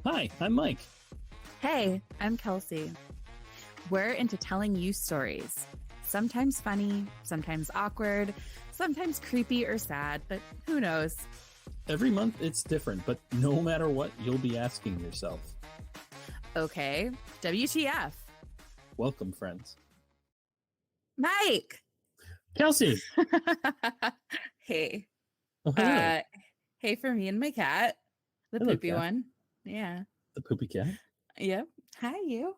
Hi, I'm Mike. Hey, I'm Kelsey. We're into telling you stories. Sometimes funny, sometimes awkward, sometimes creepy or sad, but who knows? Every month it's different, but no matter what, you'll be asking yourself. Okay, WTF? Welcome, friends. Mike! Kelsey! Hey. Oh, hello. Hey for me and my cat. The Hello, poopy cat. one. Yeah. The poopy cat. Yep. Hi, you.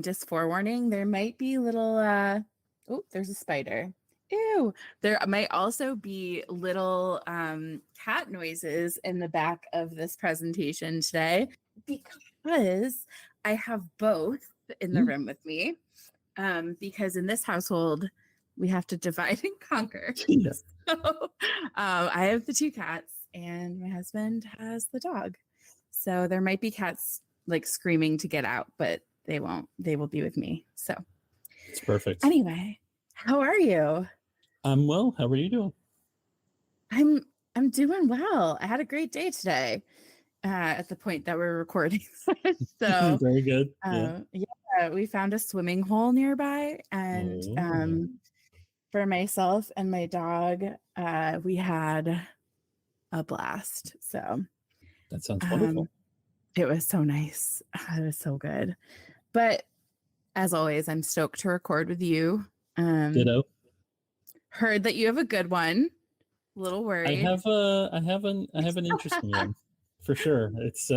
Just forewarning, there might be little, oh, there's a spider. Ew. There might also be little cat noises in the back of this presentation today because I have both in the room with me. Because in this household, we have to divide and conquer. Yeah. So, I have the two cats and my husband has the dog. So there might be cats like screaming to get out, but they won't. They will be with me. So It's perfect. anyway, how are you? I'm well. How are you doing? I'm doing well. I had a great day today. At the point that we're recording. So very good. yeah, we found a swimming hole nearby, and for myself and my dog, we had a blast. So that sounds wonderful. It was so nice. It was so good. But as always, I'm stoked to record with you. Ditto. Heard that you have a good one. A little worried. I have an interesting one for sure. It's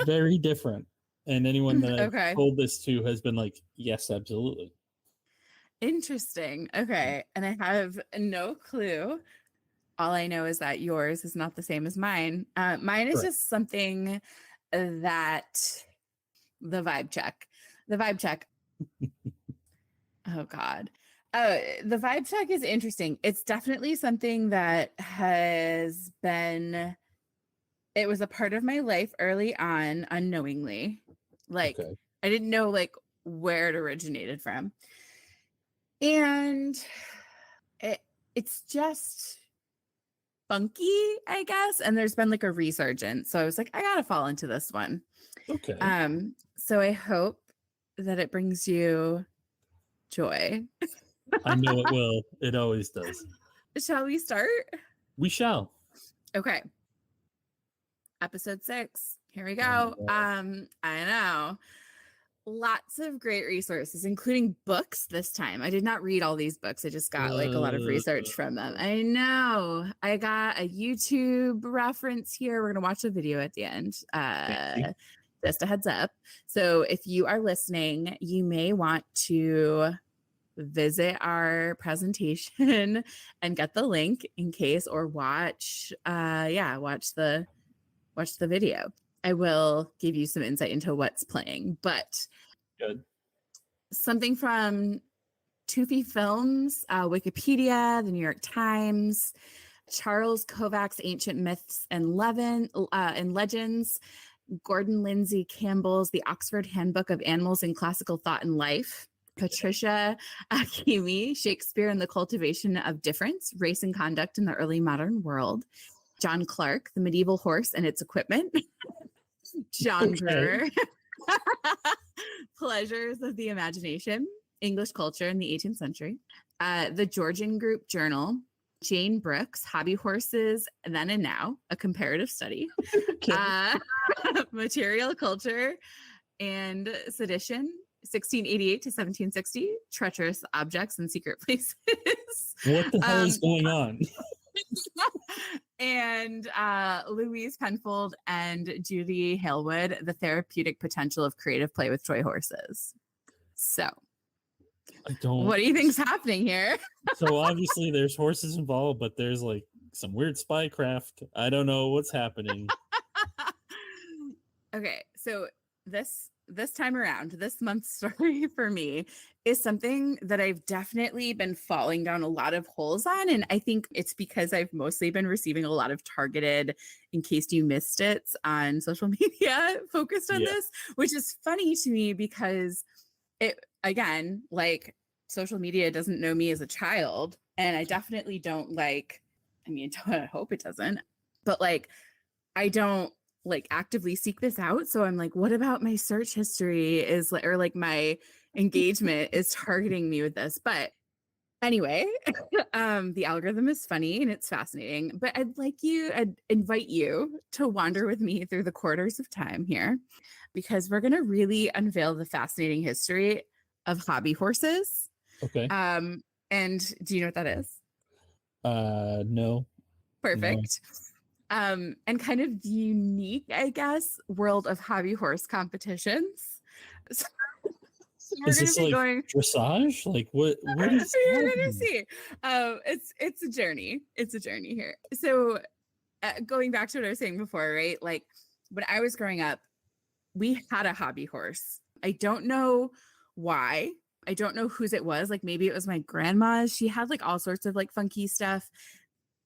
very different. And anyone that I've told this to has been like, yes, absolutely. Interesting. Okay. And I have no clue. All I know is that yours is not the same as mine. Mine is just something that the vibe check. Oh, God. The vibe check is interesting. It's definitely something that has been, it was a part of my life early on, unknowingly. Like, I didn't know like where it originated from. And it's just funky, I guess. And there's been like a resurgence. So I was like, I gotta fall into this one. Okay. So I hope that it brings you joy. I know it will. It always does. Shall we start? We shall. Okay. Episode 6. Here we go. I know. Lots of great resources, including books this time. I did not read all these books. I just got like a lot of research from them. I know. I got a YouTube reference here. We're going to watch the video at the end. Just a heads up. So if you are listening, you may want to visit our presentation and get the link in case, or watch the video. I will give you some insight into what's playing, but good. Something from Toofy Films, Wikipedia, the New York Times, Charles Kovac's Ancient Myths and Legends, Gordon Lindsay Campbell's The Oxford Handbook of Animals in Classical Thought and Life, Patricia Akimi, Shakespeare and the Cultivation of Difference, Race and Conduct in the Early Modern World, John Clark, The Medieval Horse and Its Equipment, John Brewer, Pleasures of the Imagination, English Culture in the 18th Century, the Georgian Group Journal, Jane Brooks, Hobby Horses Then and Now, a Comparative Study, Material Culture and Sedition, 1688 to 1760, Treacherous Objects and Secret Places. What the hell is going on? And Louise Penfold and Judy Halewood, The Therapeutic Potential of Creative Play with Toy Horses. So, what do you think's happening here? So obviously there's horses involved, but there's like some weird spycraft. I don't know what's happening. Okay, so this time around, this month's story for me is something that I've definitely been falling down a lot of holes on. And I think it's because I've mostly been receiving a lot of targeted, in case you missed it, on social media focused on this, which is funny to me because it, again, like social media doesn't know me as a child. And I definitely don't I hope it doesn't, but like, I don't like actively seek this out. So I'm like, what about my search history is like, or like my engagement is targeting me with this? But anyway, the algorithm is funny and it's fascinating, but I'd invite you to wander with me through the quarters of time here, because we're going to really unveil the fascinating history of hobby horses. Okay. And do you know what that is? No. Perfect. And kind of the unique, I guess, world of hobby horse competitions. So, we're Is going to this be like going dressage? Like what is you're going to happening? see. It's a journey. It's a journey here. So going back to what I was saying before, right? Like when I was growing up, we had a hobby horse. I don't know why. I don't know whose it was. Like maybe it was my grandma's. She had like all sorts of like funky stuff,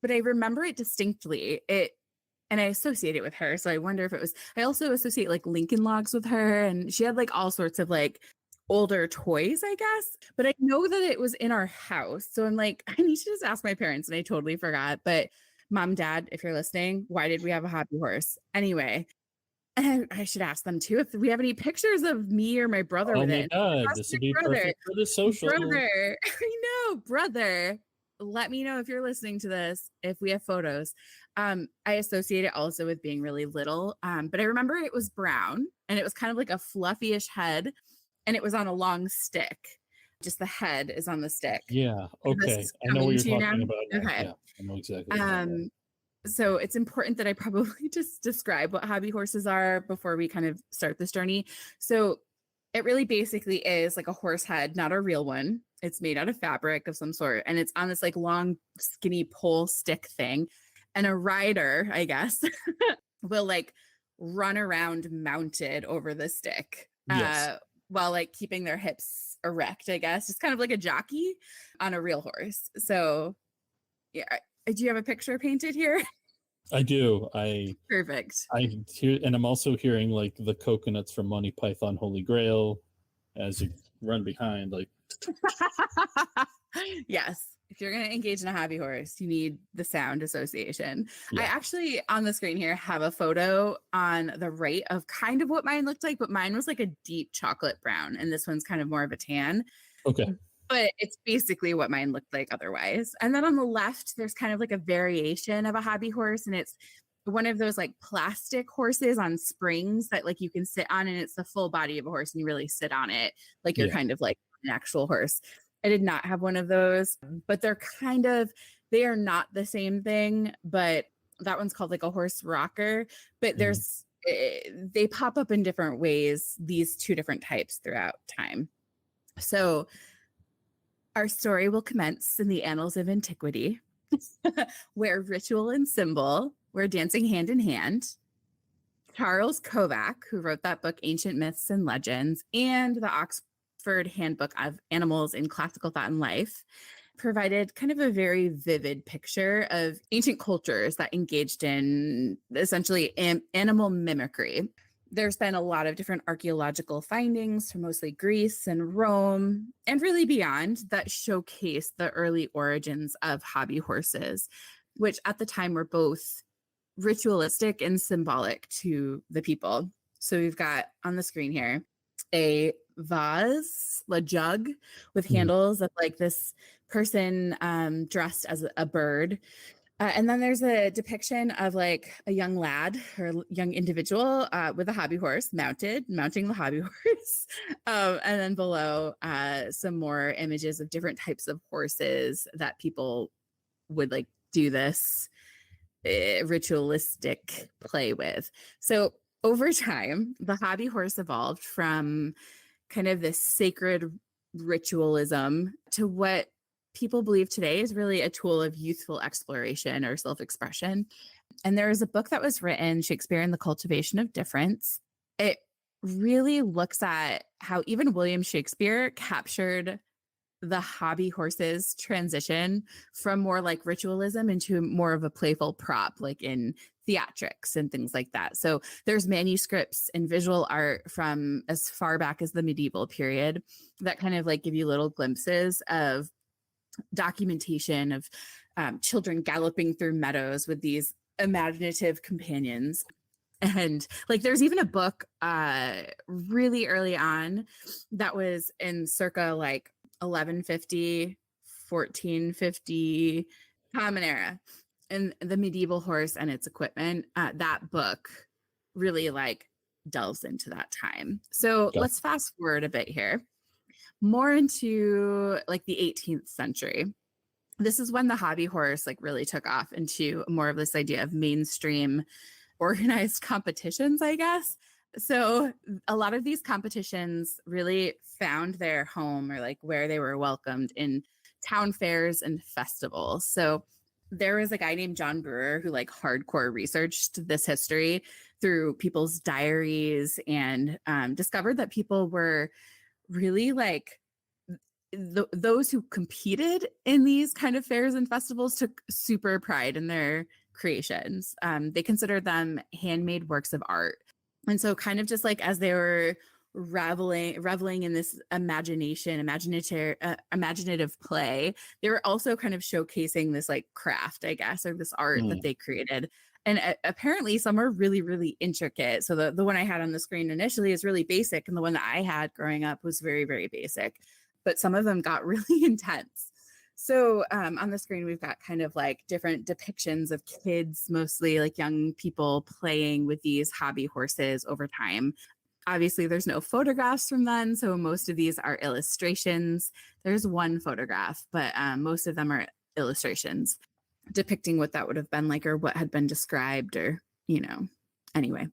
but I remember it distinctly. And I associate it with her. So I wonder if it was, I also associate like Lincoln Logs with her. And she had like all sorts of like older toys, I guess. But I know that it was in our house. So I'm like, I need to just ask my parents. And I totally forgot. But mom, dad, if you're listening, why did we have a hobby horse? Anyway, and I should ask them too if we have any pictures of me or my brother Oh with my it. god, Ask this my would be brother. perfect for the social. Brother, I know, brother. Let me know if you're listening to this, if we have photos. I associate it also with being really little. But I remember it was brown and it was kind of like a fluffy-ish head, and it was on a long stick. Just the head is on the stick. Yeah. This Okay. is I know what coming you're to you talking now. about now. Okay. Yeah. I know exactly what you're talking about. So it's important that I probably just describe what hobby horses are before we kind of start this journey. So it really basically is like a horse head, not a real one. It's made out of fabric of some sort, and it's on this like long, skinny pole stick thing. And a rider, I guess, will like run around mounted over the stick, Yes. while like keeping their hips erect, I guess. It's kind of like a jockey on a real horse. So yeah. Do you have a picture painted here? I do. I Perfect. hear, and I'm also hearing like the coconuts from Monty Python Holy Grail as you run behind, like Yes. If you're going to engage in a hobby horse, you need the sound association. I yeah. actually, on the screen here, have a photo on the right of kind of what mine looked like, but mine was like a deep chocolate brown, and this one's kind of more of a tan. Okay. But it's basically what mine looked like otherwise. And then on the left, there's kind of like a variation of a hobby horse, and it's one of those like plastic horses on springs that like you can sit on, and it's the full body of a horse and you really sit on it like you're Yeah. kind of like an actual horse. I did not have one of those, but they are not the same thing, but that one's called like a horse rocker. But they pop up in different ways, these two different types throughout time. So our story will commence in the annals of antiquity, where ritual and symbol were dancing hand in hand. Charles Kovac, who wrote that book, Ancient Myths and Legends, and the Oxford Handbook of Animals in Classical Thought and Life, provided kind of a very vivid picture of ancient cultures that engaged in essentially animal mimicry. There's been a lot of different archaeological findings from mostly Greece and Rome and really beyond that showcase the early origins of hobby horses, which at the time were both ritualistic and symbolic to the people. So we've got on the screen here a vase, a jug with handles of like this person dressed as a bird. And then there's a depiction of like a young lad or young individual with a hobby horse mounting the hobby horse. And then below some more images of different types of horses that people would like do this ritualistic play with. So over time, the hobby horse evolved from kind of this sacred ritualism to what people believe today is really a tool of youthful exploration or self-expression. And there is a book that was written, Shakespeare and the Cultivation of Difference. It really looks at how even William Shakespeare captured the hobby horse's transition from more like ritualism into more of a playful prop, like in theatrics and things like that. So there's manuscripts and visual art from as far back as the medieval period that kind of like give you little glimpses of documentation of children galloping through meadows with these imaginative companions. And like there's even a book really early on that was in circa like 1150, 1450 common era, and the medieval horse and its equipment. That book really like delves into that time. So Okay. let's fast forward a bit here, more into like the 18th century. This is when the hobby horse like really took off into more of this idea of mainstream organized competitions, I guess. So a lot of these competitions really found their home, or like where they were welcomed, in town fairs and festivals. So there was a guy named John Brewer who like hardcore researched this history through people's diaries, and discovered that people were really like those who competed in these kind of fairs and festivals took super pride in their creations. They considered them handmade works of art. And so kind of just like as they were reveling in this imaginative play, they were also kind of showcasing this like craft, I guess, or this art that they created. And apparently some are really, really intricate. So the one I had on the screen initially is really basic, and the one that I had growing up was very, very basic. But some of them got really intense. So on the screen, we've got kind of like different depictions of kids, mostly like young people playing with these hobby horses over time. Obviously, there's no photographs from then, so most of these are illustrations. There's one photograph, but most of them are illustrations depicting what that would have been like, or what had been described, or, anyway.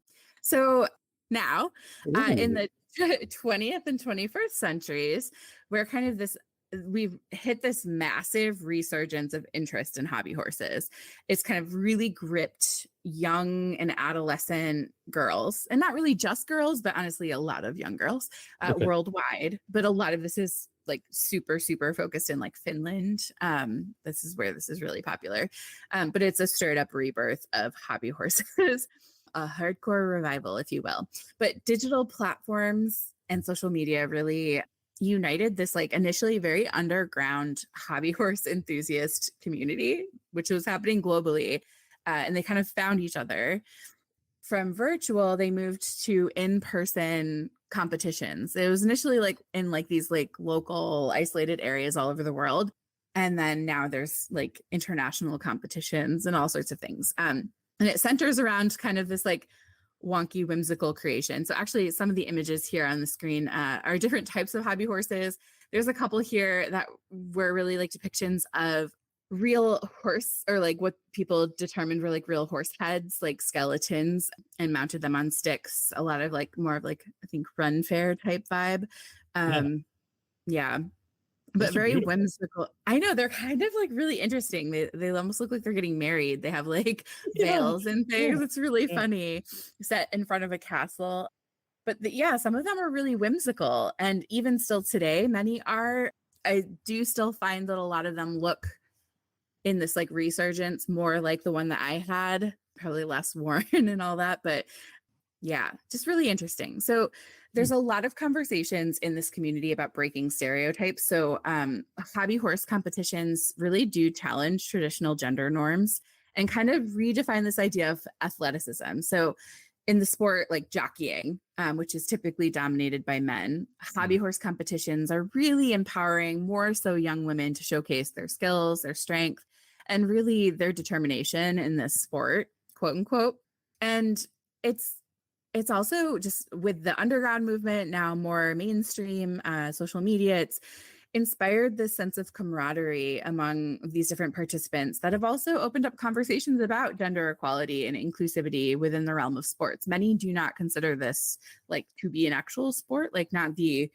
So now in the 20th and 21st centuries, where kind of we've hit this massive resurgence of interest in hobby horses. It's kind of really gripped young and adolescent girls, and not really just girls, but honestly, a lot of young girls worldwide. But a lot of this is like super, super focused in like Finland. This is where this is really popular. But it's a straight up rebirth of hobby horses. A hardcore revival, if you will. But digital platforms and social media really united this like initially very underground hobby horse enthusiast community, which was happening globally. And they kind of found each other. From virtual, they moved to in-person competitions. It was initially like in like these like local isolated areas all over the world. And then now there's like international competitions and all sorts of things. And it centers around kind of this like wonky, whimsical creation. So actually some of the images here on the screen are different types of hobby horses. There's a couple here that were really like depictions of real horse, or like what people determined were like real horse heads, like skeletons, and mounted them on sticks. A lot of like more of like, I think, run fair type vibe. Yeah. But very beautiful. Whimsical. I know, they're kind of like really interesting. They almost look like they're getting married. They have like veils and things. It's really funny, set in front of a castle. But some of them are really whimsical. And even still today, many are. I do still find that a lot of them look, in this like resurgence, more like the one that I had, probably less worn and all that. But yeah, just really interesting. So there's a lot of conversations in this community about breaking stereotypes. So hobby horse competitions really do challenge traditional gender norms and kind of redefine this idea of athleticism. So in the sport, like jockeying, which is typically dominated by men, hobby horse competitions are really empowering more so young women to showcase their skills, their strength, and really their determination in this sport, quote unquote. And it's also just with the underground movement now more mainstream, social media, it's inspired this sense of camaraderie among these different participants that have also opened up conversations about gender equality and inclusivity within the realm of sports. Many do not consider this like to be an actual sport, like not the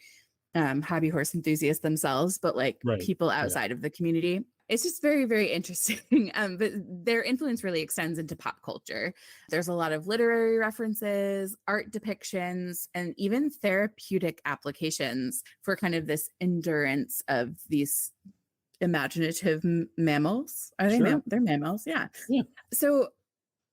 hobby horse enthusiasts themselves, but like people outside of the community. It's just very, very interesting. But their influence really extends into pop culture. There's a lot of literary references, art depictions, and even therapeutic applications for kind of this endurance of these imaginative mammals. Are they? They're mammals. Yeah. So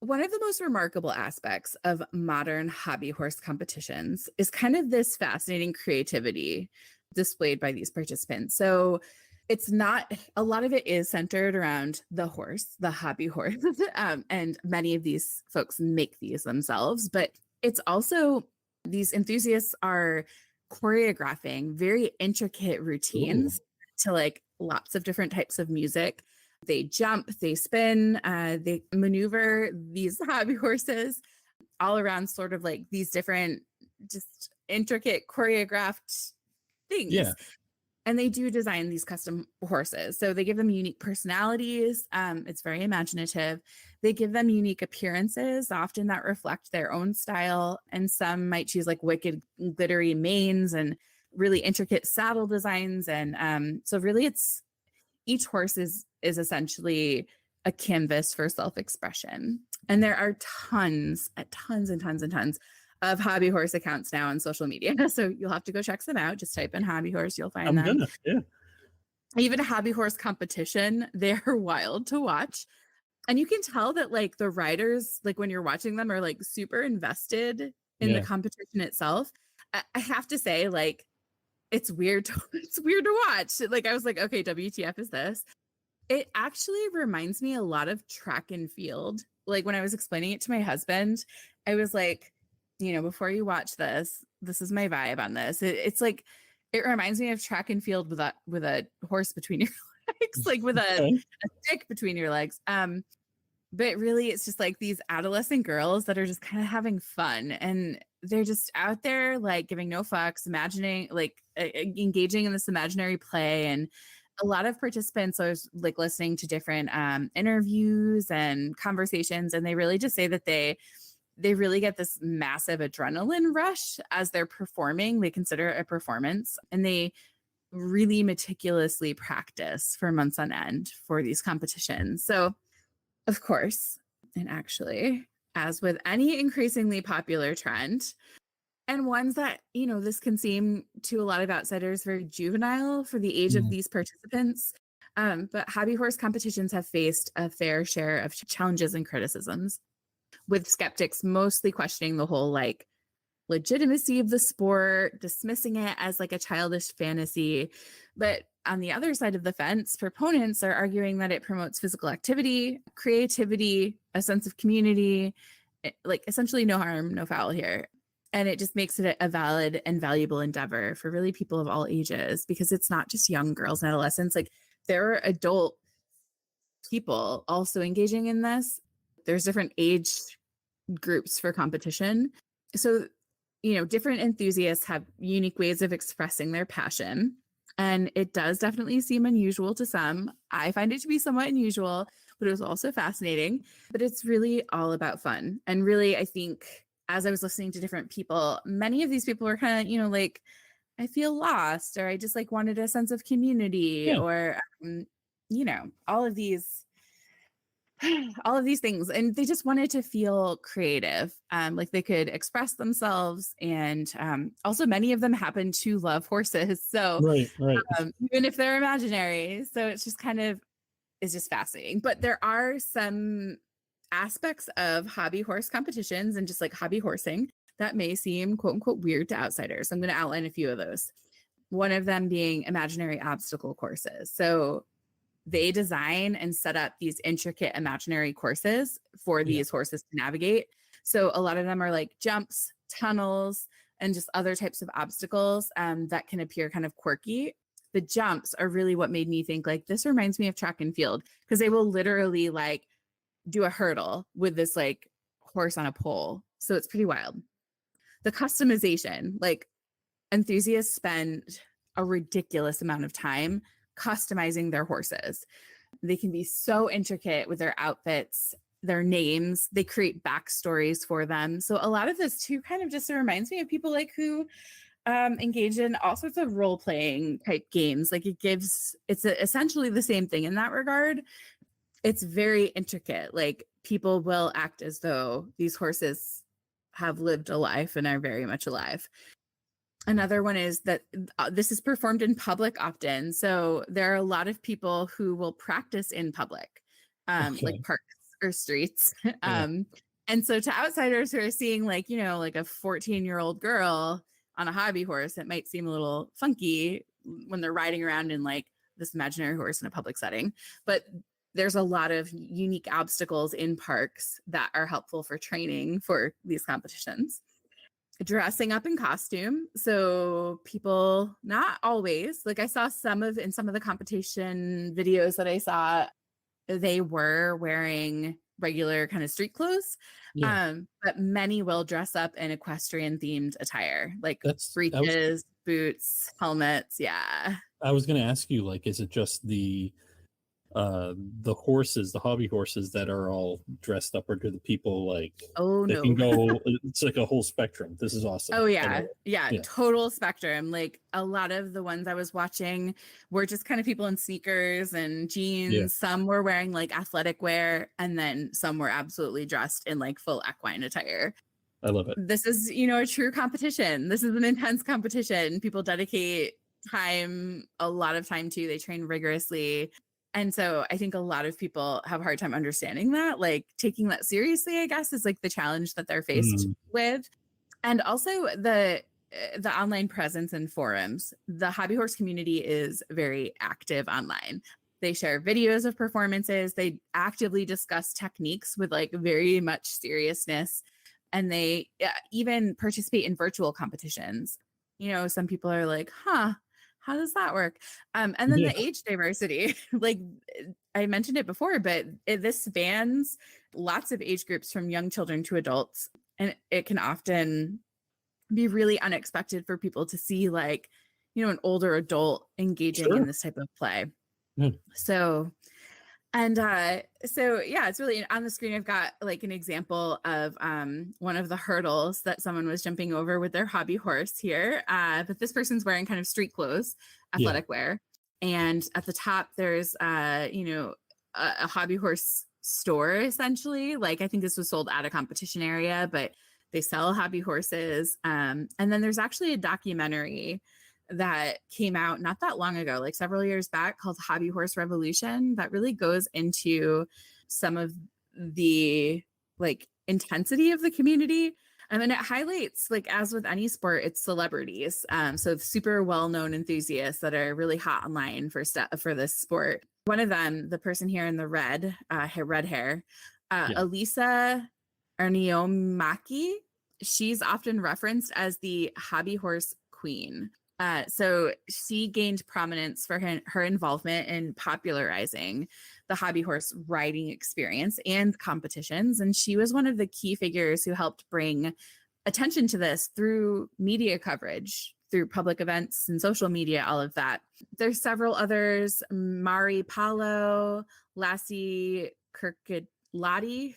one of the most remarkable aspects of modern hobby horse competitions is kind of this fascinating creativity displayed by these participants. So it's not, a lot of it is centered around the horse, the hobby horse. And many of these folks make these themselves, but it's also, these enthusiasts are choreographing very intricate routines to like lots of different types of music. They jump, they spin, they maneuver these hobby horses all around sort of like these different, just intricate choreographed things. Yeah. And they do design these custom horses. So they give them unique personalities. It's very imaginative. They give them unique appearances, often that reflect their own style. And some might choose like wicked glittery manes and really intricate saddle designs. And so really it's, each horse is essentially a canvas for self-expression. And there are tons and tons of hobby horse accounts now on social media. So you'll have to go check them out. Just type in hobby horse, you'll find them. Yeah. Even a hobby horse competition, they're wild to watch. And you can tell that like the riders, like when you're watching them, are like super invested in the competition itself. I have to say, like, it's weird to watch. Like I was like, okay, WTF is this? It actually reminds me a lot of track and field. Like when I was explaining it to my husband, I was like, you know, before you watch this is my vibe on this. It's like, it reminds me of track and field with a horse between your legs, like with a stick between your legs. But really it's just like these adolescent girls that are just kind of having fun, and they're just out there like giving no fucks, imagining, like engaging in this imaginary play. And a lot of participants, I was like listening to different interviews and conversations, and they really just say that they really get this massive adrenaline rush as they're performing. They consider it a performance, and they really meticulously practice for months on end for these competitions. So, of course, and actually, as with any increasingly popular trend, and ones that, you know, this can seem to a lot of outsiders very juvenile for the age of these participants. But hobby horse competitions have faced a fair share of challenges and criticisms, with skeptics mostly questioning the whole like legitimacy of the sport, dismissing it as like a childish fantasy. But on the other side of the fence, proponents are arguing that it promotes physical activity, creativity, a sense of community, like essentially no harm, no foul here. And it just makes it a valid and valuable endeavor for really people of all ages, because it's not just young girls and adolescents. Like there are adult people also engaging in this. There's different age groups for competition. So, you know, different enthusiasts have unique ways of expressing their passion. And it does definitely seem unusual to some. I find it to be somewhat unusual, but it was also fascinating. But it's really all about fun. And really, I think as I was listening to different people, many of these people were kind of, you know, like, I feel lost, or I just like wanted a sense of community, or, you know, all of these things. And they just wanted to feel creative, like they could express themselves. And also many of them happen to love horses. So right. even if they're imaginary. So it's just kind of, it's just fascinating. But there are some aspects of hobby horse competitions and just like hobby horsing that may seem quote unquote weird to outsiders. I'm going to outline a few of those. One of them being imaginary obstacle courses. So they design and set up these intricate imaginary courses for these horses to navigate. So a lot of them are like jumps, tunnels, and just other types of obstacles that can appear kind of quirky. The jumps are really what made me think like, this reminds me of track and field, because they will literally like do a hurdle with this like horse on a pole. So it's pretty wild. The customization, like enthusiasts spend a ridiculous amount of time customizing their horses. They can be so intricate with their outfits, their names. They create backstories for them. So a lot of this too kind of just reminds me of people like who engage in all sorts of role-playing type games. Like it's essentially the same thing in that regard. It's very intricate. Like people will act as though these horses have lived a life and are very much alive. Another one is that this is performed in public often. So there are a lot of people who will practice in public, like parks or streets. And so to outsiders who are seeing like, you know, like a 14-year-old girl on a hobby horse, it might seem a little funky when they're riding around in like this imaginary horse in a public setting. But there's a lot of unique obstacles in parks that are helpful for training for these competitions. Dressing up in costume. So people, not always, like I saw in some of the competition videos that I saw, they were wearing regular kind of street clothes. But many will dress up in equestrian themed attire, like breeches, boots, helmets. Yeah. I was going to ask you, like, is it just the horses, the hobby horses that are all dressed up, or do the people like, they can go, it's like a whole spectrum? This is awesome. Oh yeah. Total spectrum. Like a lot of the ones I was watching were just kind of people in sneakers and jeans. Some were wearing like athletic wear, and then some were absolutely dressed in like full equine attire. I love it. This is, a true competition. This is an intense competition. People dedicate time, a lot of time too. They train rigorously. And so I think a lot of people have a hard time understanding that, like taking that seriously, I guess, is like the challenge that they're faced with. And also the online presence and forums. The hobby horse community is very active online. They share videos of performances. They actively discuss techniques with like very much seriousness. And they even participate in virtual competitions. Some people are like, how does that work? And then the age diversity, like I mentioned it before, but this spans lots of age groups from young children to adults. And it can often be really unexpected for people to see like, an older adult engaging in this type of play. So it's really on the screen. I've got like an example of one of the hurdles that someone was jumping over with their hobby horse here. But this person's wearing kind of street clothes, athletic wear. And at the top, there's, a hobby horse store, essentially. Like I think this was sold at a competition area, but they sell hobby horses. And then there's actually a documentary that came out not that long ago, like several years back, called Hobby Horse Revolution, that really goes into some of the like intensity of the community. And then it highlights, like as with any sport, it's celebrities. So super well-known enthusiasts that are really hot online for this sport. One of them, the person here in the red hair, Elisa Erniomaki, she's often referenced as the hobby horse queen. So she gained prominence for her involvement in popularizing the hobby horse riding experience and competitions. And she was one of the key figures who helped bring attention to this through media coverage, through public events and social media, all of that. There's several others, Mari Palo, Lassie Kirkalati,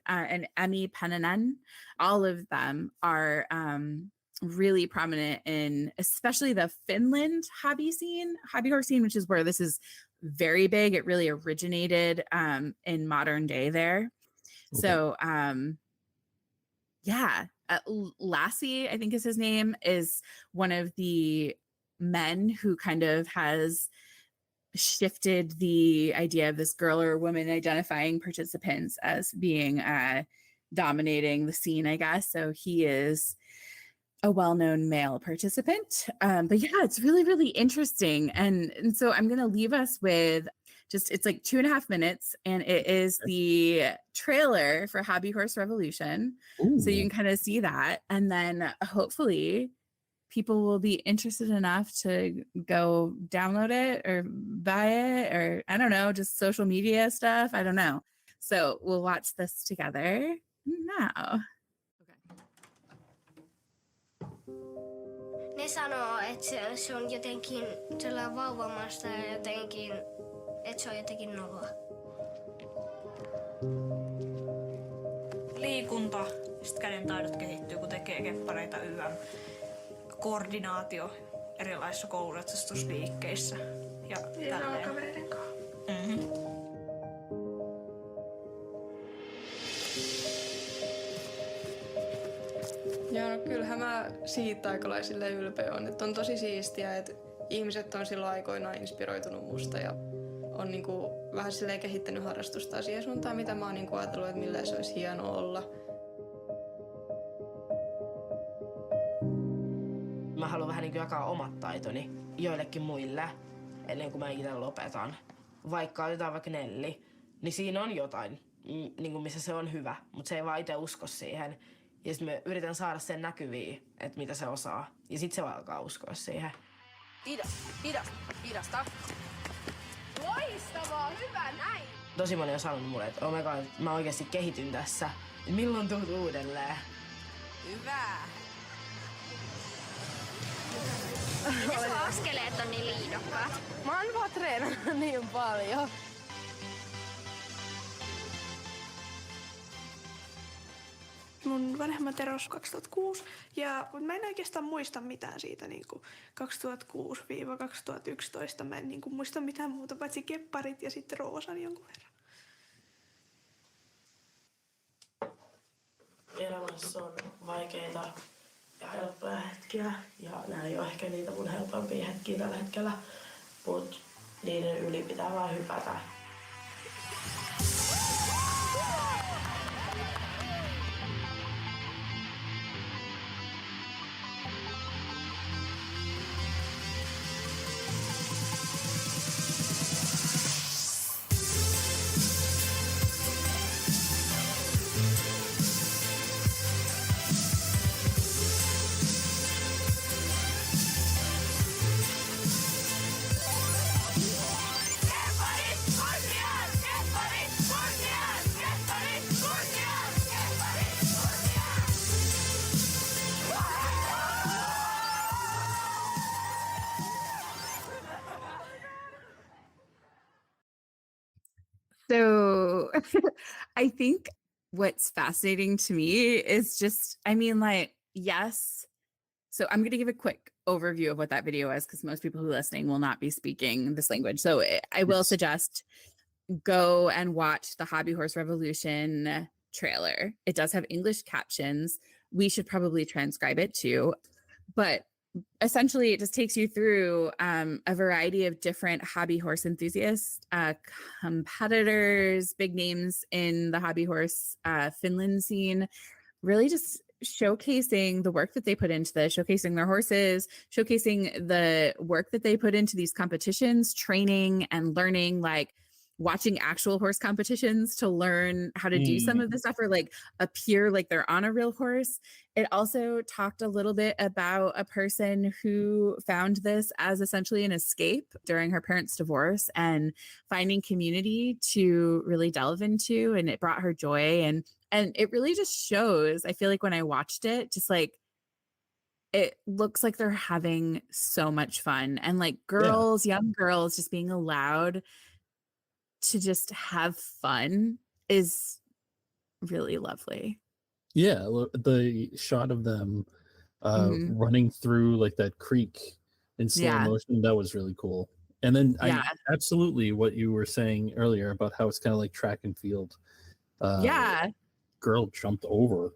and Emmy Penanen. All of them are really prominent in especially the Finland hobby horse scene, which is where this is very big. It really originated in modern day there. Okay. So Lassie, I think is his name, is one of the men who kind of has shifted the idea of this girl or woman identifying participants as being dominating the scene, I guess. So he is a well-known male participant. But yeah, it's really, really interesting. And so I'm going to leave us with it's like 2.5 minutes, and it is the trailer for Hobby Horse Revolution. Ooh. So you can kind of see that. And then hopefully people will be interested enough to go download it or buy it, or I don't know, just social media stuff. I don't know. So we'll watch this together now. Ne sanoo, että se on jotenkin sellainen vauvamasta ja jotenkin, että se on jotenkin noloa. Liikunta, sitten kädentaidot kehittyy, kun tekee keppareita koordinaatio erilaisissa koulutusliikkeissä ja tälleen. Kavereiden kanssa. Joo, no kyllähän mä siitä aika lailla ylpeä on, että on tosi siistiä, että ihmiset on silloin aikoinaan inspiroitunut musta ja on niinku vähän silleen kehittänyt harrastusta siihen suuntaan, mitä mä oon niinku ajatellut, että millä se olisi hienoa olla. Mä haluan vähän niinku jakaa omat taitoni joillekin muille. ennen kuin mä itse lopetan. Vaikka otetaan vaikka Nelli, niin siinä on jotain, niin kuin missä se on hyvä, mutta se ei vaan itse usko siihen. Ja sitten me yritän saada sen näkyviin, että mitä se osaa. Ja sitten se alkaa uskoa siihen. Hidasta. Loistavaa, hyvä, näin! Tosi moni on sanonut mulle, että oh my god, mä oikeasti kehityn tässä. Milloin tuut uudelleen? Hyvä! Miten sun askeleet on niin liidokkaat? Mä oon vaan treenannut niin paljon. Mun vanhemmat eros 2006, mutta mä en oikeastaan muista mitään siitä niin 2006-2011. Mä en muista mitään muuta, paitsi kepparit ja sitten roosan jonkun verran. Elämässä on vaikeita ja helppoja hetkiä, ja nämä ei ole ehkä niitä mun helpompia hetkiä tällä hetkellä, mutta niiden yli pitää vaan hypätä. So I think what's fascinating to me is just, I mean, like, yes. So I'm going to give a quick overview of what that video is because most people who are listening will not be speaking this language. So I will suggest go and watch the Hobby Horse Revolution trailer. It does have English captions. We should probably transcribe it too. But essentially, it just takes you through a variety of different hobby horse enthusiasts, competitors, big names in the hobby horse Finland scene, really just showcasing the work that they put into this, showcasing their horses, showcasing the work that they put into these competitions, training and learning, like watching actual horse competitions to learn how to do some of the stuff or like appear like they're on a real horse. It also talked a little bit about a person who found this as essentially an escape during her parents' divorce and finding community to really delve into, and it brought her joy. And it really just shows, I feel like when I watched it, just like it looks like they're having so much fun, and like girls, young girls just being allowed to just have fun is really lovely. Yeah, the shot of them running through like that creek in slow motion, that was really cool. And then I absolutely what you were saying earlier about how it's kind of like track and field. Girl jumped over.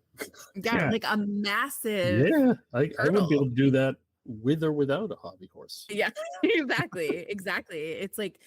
Like a massive I would be able to do that with or without a hobby horse. Yeah, exactly. It's like,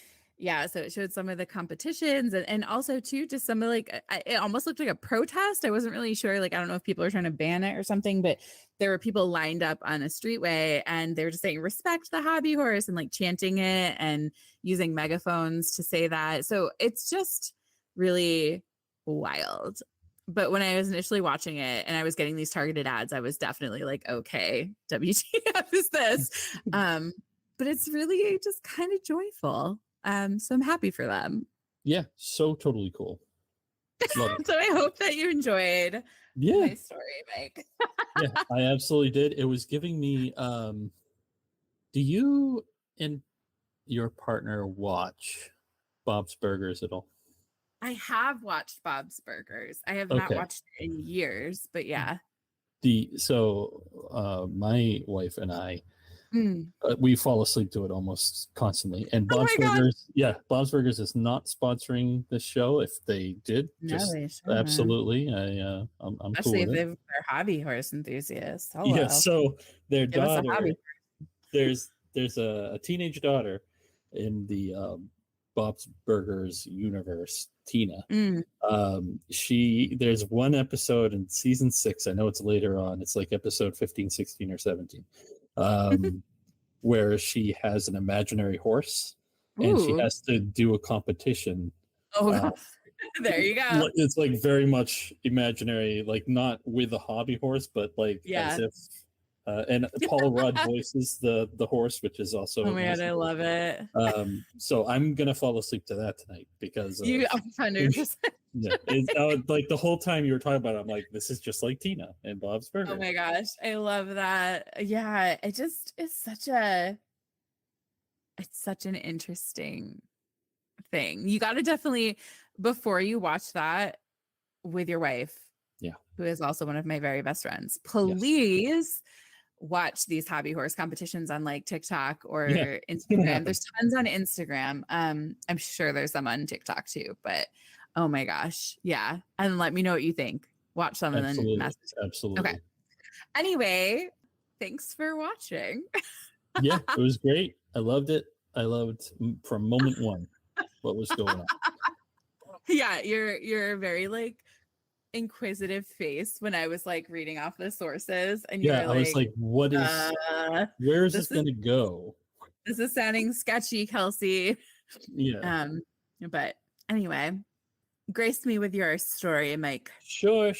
so it showed some of the competitions and also too just some of like it almost looked like a protest. I wasn't really sure, like I don't know if people are trying to ban it or something, but there were people lined up on a streetway and they were just saying respect the hobby horse and like chanting it and using megaphones to say that. So it's just really wild. But when I was initially watching it and I was getting these targeted ads, I was definitely like, okay, WTF is this? But it's really just kind of joyful. So I'm happy for them. Yeah, so totally cool. So I hope that you enjoyed my story, Mike. Yeah, I absolutely did. It was giving me do you and your partner watch Bob's Burgers at all? I have watched Bob's Burgers. I have not watched it in years, but yeah. My wife and I we fall asleep to it almost constantly. And Bob's Burgers, Bob's Burgers is not sponsoring this show. If they did, absolutely. I'm especially cool with if they're hobby horse enthusiasts. Hello. Yeah, so their daughter, there's a teenage daughter in the Bob's Burgers universe, Tina. There's one episode in season 6. I know it's later on. It's like episode 15, 16, or 17. where she has an imaginary horse and she has to do a competition. There you go. It's like very much imaginary, like not with a hobby horse, but like as if. And Paul Rudd voices the horse, which is also. Oh my god, I love it. So I'm gonna fall asleep to that tonight because you 100%. Yeah, like the whole time you were talking about it, I'm like, this is just like Tina and Bob's Burgers. Oh my gosh, I love that. Yeah, it's such an interesting thing. You got to definitely, before you watch that with your wife, who is also one of my very best friends, please watch these hobby horse competitions on like TikTok or Instagram. There's tons on Instagram. I'm sure there's some on TikTok too, but oh my gosh. Yeah. And let me know what you think. Watch some and then message. Absolutely. Okay. Anyway, thanks for watching. Yeah, it was great. I loved it. I loved from moment one what was going on. Yeah, you're very like inquisitive face when I was like reading off the sources, and I was like, what is where is this gonna go? This is sounding sketchy, Kelsey. Yeah. But anyway, grace me with your story, Mike. Sure.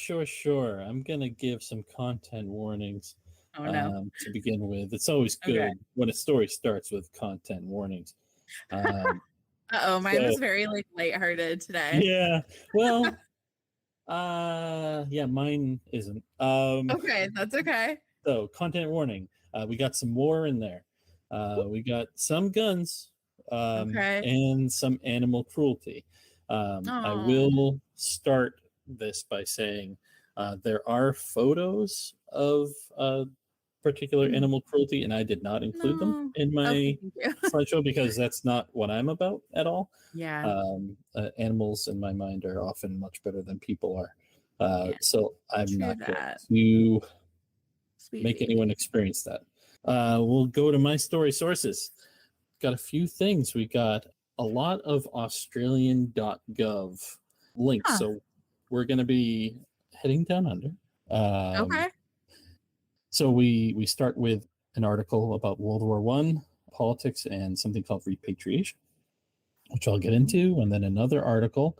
I'm gonna give some content warnings. Oh no. To begin with, it's always good when a story starts with content warnings. Mine was very like lighthearted today. Yeah. Well. Mine isn't. Okay, that's okay. So, content warning. We got some war in there. We got some guns. And some animal cruelty. I will start this by saying there are photos of particular animal cruelty, and I did not include them in my slideshow because that's not what I'm about at all. Yeah. Animals in my mind are often much better than people are. So I'm not going to make anyone experience that. We'll go to my story sources. Got a few things. We got a lot of Australian.gov links. So we're going to be heading down under. Okay. So we start with an article about World War I, politics, and something called repatriation, which I'll get into, and then another article,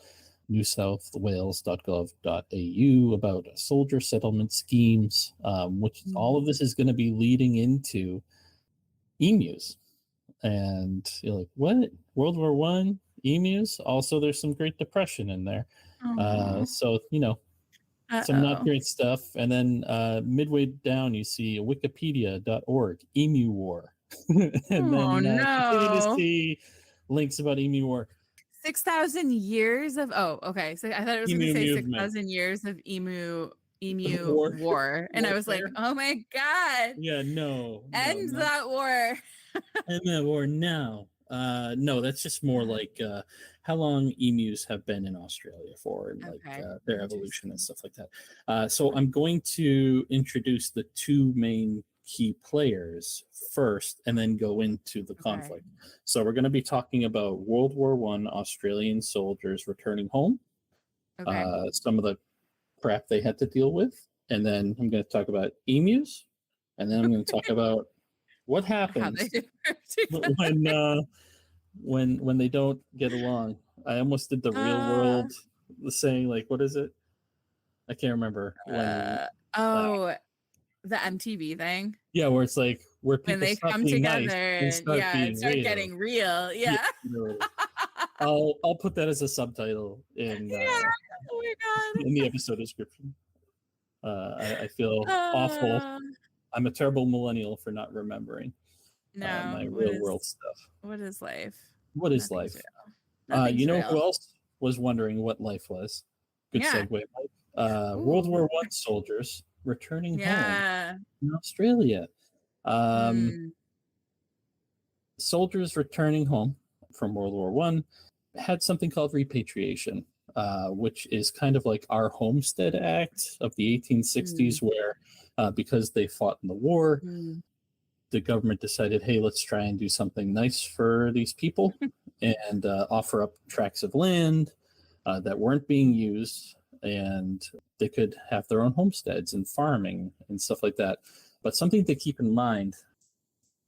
newsouthwales.gov.au, about soldier settlement schemes, which all of this is going to be leading into emus. And you're like, what? World War I, emus? Also, there's some Great Depression in there. So, some not great stuff. And then midway down, you see wikipedia.org, emu war. And continue to see links about emu war. 6,000 years of okay. So I thought it was going to say 6,000 years of emu war. And I was like, oh my God. Yeah, no. End that war. End that war now. No, that's just more like how long emus have been in Australia for, and like their evolution and stuff like that. So I'm going to introduce the two main key players first, and then go into the conflict. So we're going to be talking about World War I Australian soldiers returning home, some of the crap they had to deal with, and then I'm going to talk about emus, and then I'm going to talk about what happens when they don't get along. I almost did the real world saying, like, what is it? I can't remember. The MTV thing. Yeah, where it's like where people when they come together and start getting real. Yeah. I'll put that as a subtitle in oh my God. in the episode description. I feel awful. I'm a terrible millennial for not remembering my real world stuff. What is life? What is life? You know who else was wondering what life was? Good segue, Mike. World War I soldiers returning home in Australia. Soldiers returning home from World War I had something called repatriation, which is kind of like our Homestead Act of the 1860s, where because they fought in the war, the government decided, hey, let's try and do something nice for these people and offer up tracts of land that weren't being used, and they could have their own homesteads and farming and stuff like that. But something to keep in mind,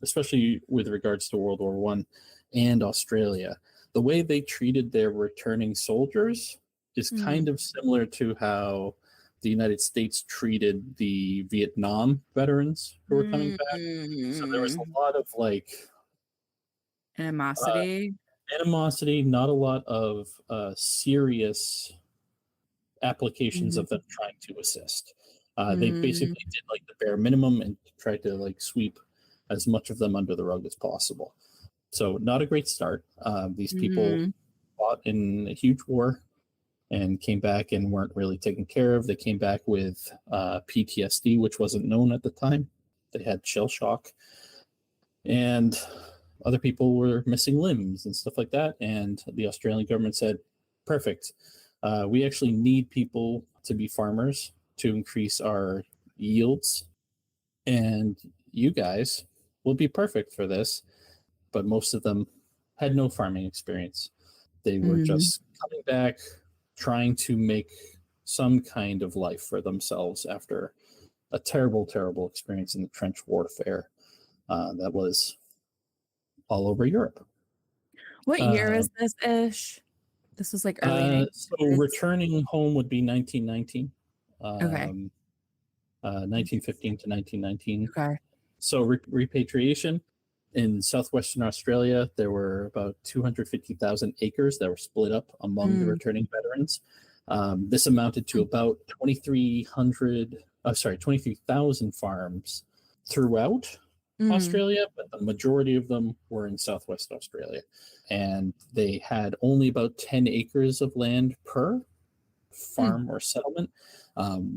especially with regards to World War One and Australia, the way they treated their returning soldiers is kind of similar to how the United States treated the Vietnam veterans who were coming back. So there was a lot of like animosity, not a lot of serious applications of them trying to assist. They basically did like the bare minimum and tried to like sweep as much of them under the rug as possible. So not a great start. These people fought in a huge war and came back and weren't really taken care of. They came back with PTSD, which wasn't known at the time. They had shell shock, and other people were missing limbs and stuff like that. And the Australian government said, perfect. We actually need people to be farmers to increase our yields. And you guys will be perfect for this. But most of them had no farming experience. They were just coming back, trying to make some kind of life for themselves after a terrible, terrible experience in the trench warfare that was all over Europe. What year was this ish? This was like early. So returning home would be 1919. Okay. 1915 to 1919. Okay. So repatriation in southwestern Australia, there were about 250,000 acres that were split up among the returning veterans. This amounted to about 23,000 farms throughout Australia, but the majority of them were in southwest Australia. And they had only about 10 acres of land per farm or settlement,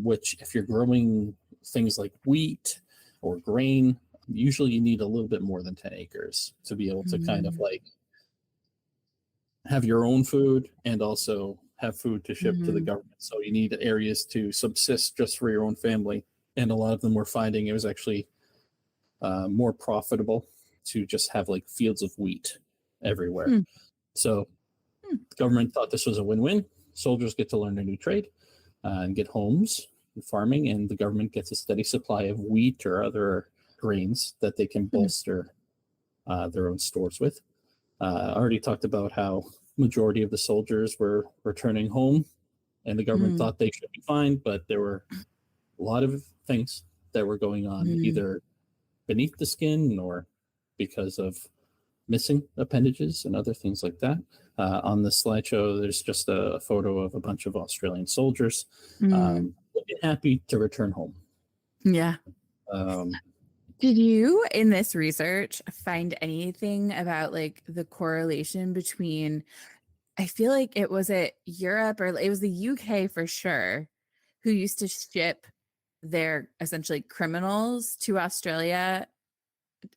which if you're growing things like wheat or grain, usually you need a little bit more than 10 acres to be able to kind of like have your own food and also have food to ship to the government. So you need areas to subsist just for your own family. And a lot of them were finding it was actually more profitable to just have like fields of wheat everywhere. So the government thought this was a win-win. Soldiers get to learn a new trade and get homes in farming, and the government gets a steady supply of wheat or other grains that they can bolster their own stores with. I already talked about how majority of the soldiers were returning home, and the government thought they should be fine, but there were a lot of things that were going on either beneath the skin or because of missing appendages and other things like that. On the slideshow, there's just a photo of a bunch of Australian soldiers happy to return home. Yeah. Did you, in this research, find anything about like the correlation between, I feel like it was Europe or it was the UK for sure, who used to ship their essentially criminals to Australia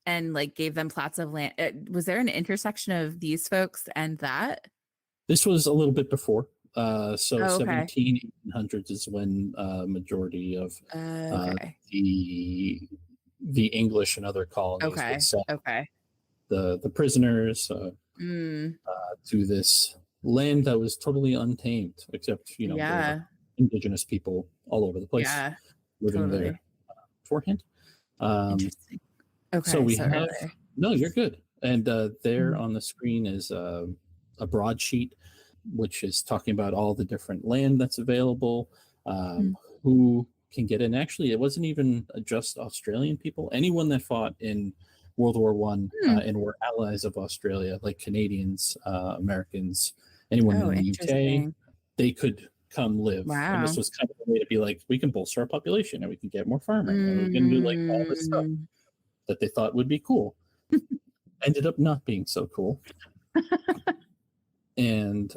and like gave them plots of land. Was there an intersection of these folks and that? This was a little bit before. 1700s is when majority of the English and other colonies would sell the prisoners to this land that was totally untamed, except there were indigenous people all over the place living there beforehand. Interesting. Okay, so we have no, you're good. And there on the screen is a broadsheet which is talking about all the different land that's available, who can get in. Actually, it wasn't even just Australian people. Anyone that fought in World War One and were allies of Australia, like Canadians, Americans, anyone in the UK, they could come live. Wow. And this was kind of a way to be like, we can bolster our population and we can get more farming and we can do like all this stuff that they thought would be cool. Ended up not being so cool. And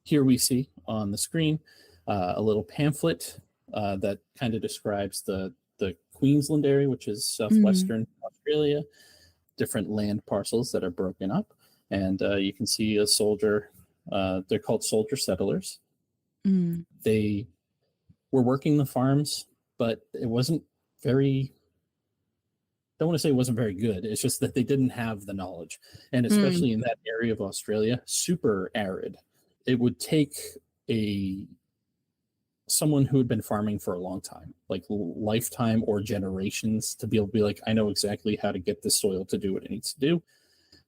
here we see on the screen a little pamphlet that kind of describes the Queensland area, which is southwestern Australia, different land parcels that are broken up. And you can see a soldier, they're called soldier settlers. They were working the farms, but it wasn't very, I don't want to say it wasn't very good. It's just that they didn't have the knowledge. And especially in that area of Australia, super arid. It would take a someone who had been farming for a long time, like lifetime or generations, to be able to be like, I know exactly how to get this soil to do what it needs to do.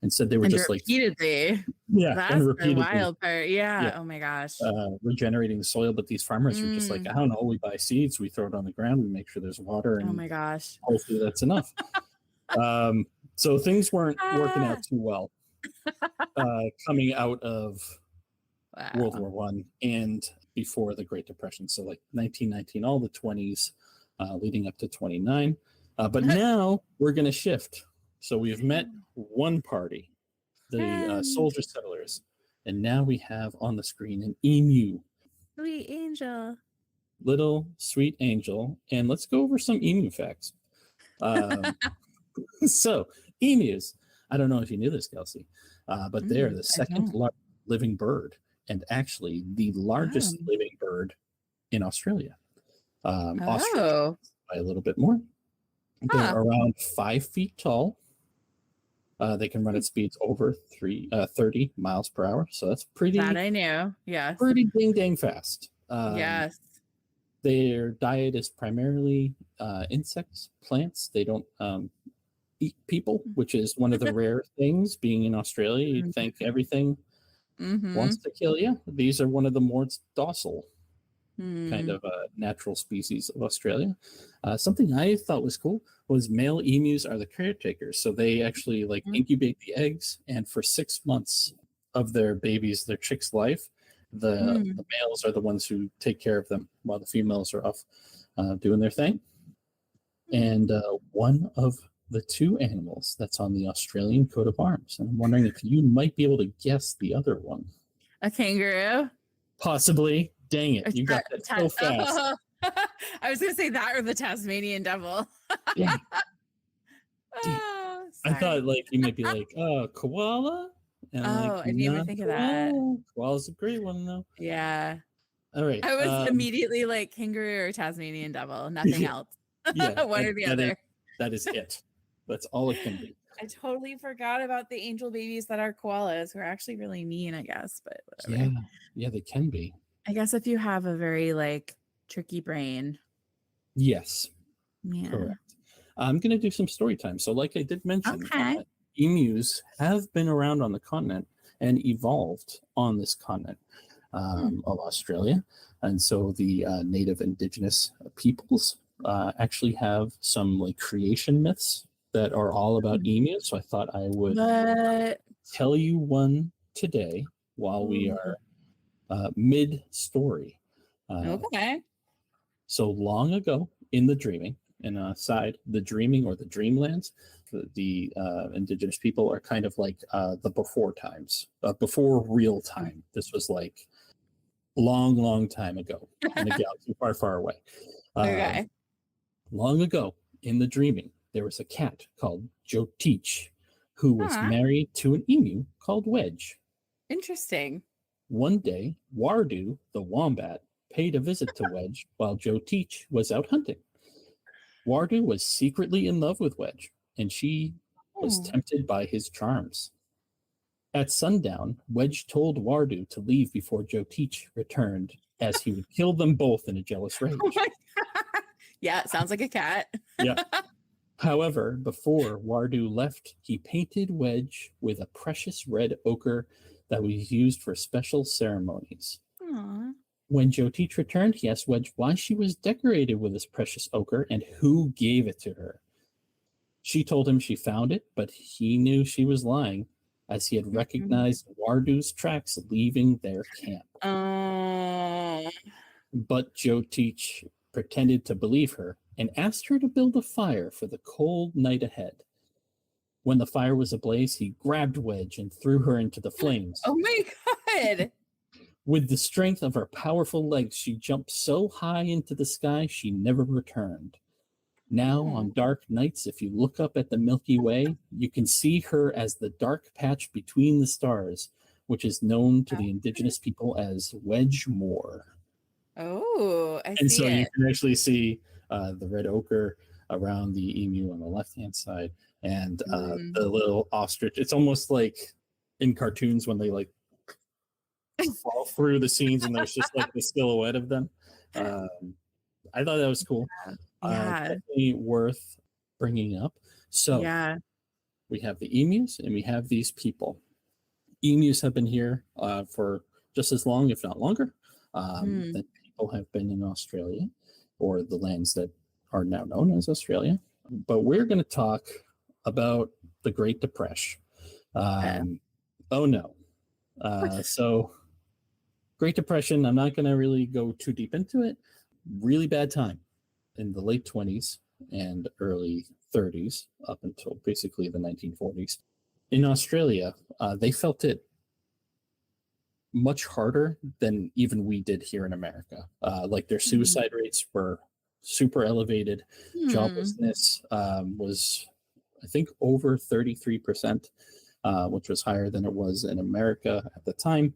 Instead, they were just repeatedly. That's the wild part. Yeah. Oh my gosh. Regenerating the soil. But these farmers are just like, I don't know, we buy seeds, we throw it on the ground, we make sure there's water, and oh my gosh, hopefully that's enough. So things weren't working out too well coming out of World War One and before the Great Depression. So like 1919, all the 20s leading up to 29. But now we're going to shift. So we've met one party, the soldier settlers, and now we have on the screen an emu. Sweet angel. Little sweet angel. And let's go over some emu facts. So emus, I don't know if you knew this, Kelsey, but they're the second largest living bird, and actually the largest living bird in Australia. Australia by a little bit more. They're around 5 feet tall. They can run at speeds over 30 miles per hour. So that's pretty. That I knew. Yes. Pretty dang fast. Yes. Their diet is primarily insects, plants. They don't eat people, which is one of the rare things. Being in Australia, you'd think everything wants to kill you. These are one of the more docile kind of natural species of Australia. Something I thought was cool was male emus are the caretakers. So they actually like incubate the eggs, and for 6 months of their babies, their chick's life, the males are the ones who take care of them while the females are off doing their thing. And one of the two animals that's on the Australian coat of arms. And I'm wondering if you might be able to guess the other one. A kangaroo? Possibly. Dang it. You got that so fast. I was going to say that or the Tasmanian devil. Yeah. I thought like you might be like, koala? And I didn't even think of that. Koala's a great one though. Yeah. All right. I was immediately like kangaroo or Tasmanian devil, nothing else. Yeah, one or the other. That is it. That's all it can be. I totally forgot about the angel babies that are koalas, who are actually really mean, I guess, but whatever. Yeah, they can be. I guess if you have a very like tricky brain. Yes. Yeah. Correct. I'm going to do some story time. So like I did mention, emus have been around on the continent and evolved on this continent of Australia. And so the native indigenous peoples actually have some like creation myths that are all about emus. So I thought I would tell you one today while we are mid-story. Okay. So long ago in the dreaming, and the dreaming or the dreamlands, the indigenous people are kind of like the before times, before real time. This was like long time ago in a galaxy far away. Okay. Long ago in the dreaming, there was a cat called Joteach who was married to an emu called Wedge. Interesting. One day, Wardu, the wombat, paid a visit to Wedge while Joteach was out hunting. Wardu was secretly in love with Wedge, and she was tempted by his charms. At sundown, Wedge told Wardu to leave before Joteach returned, as he would kill them both in a jealous rage. Oh my God. Yeah, it sounds like a cat. Yeah. However, before Wardu left, he painted Wedge with a precious red ochre that was used for special ceremonies. Aww. When Joteach returned, he asked Wedge why she was decorated with this precious ochre and who gave it to her. She told him she found it, but he knew she was lying, as he had recognized Wardu's tracks leaving their camp. But Joteach pretended to believe her and asked her to build a fire for the cold night ahead. When the fire was ablaze, he grabbed Wedge and threw her into the flames. Oh my God! With the strength of her powerful legs, she jumped so high into the sky she never returned. Now, on dark nights, if you look up at the Milky Way, you can see her as the dark patch between the stars, which is known to the indigenous people as Wedge Moor. Oh, I see. And so you can actually see the red ochre around the emu on the left-hand side, and the little ostrich. It's almost like in cartoons when they like fall through the scenes and there's just like the silhouette of them. I thought that was cool. Definitely worth bringing up. So we have the emus and we have these people. Emus have been here for just as long, if not longer, than people have been in Australia, or the lands that are now known as Australia. But we're going to talk about the Great Depression. Oh no. So Great Depression, I'm not going to really go too deep into it. Really bad time in the late 20s and early 30s up until basically the 1940s. In Australia, they felt it much harder than even we did here in America. Like their suicide rates were super elevated. Joblessness was, I think, over 33%, which was higher than it was in America at the time.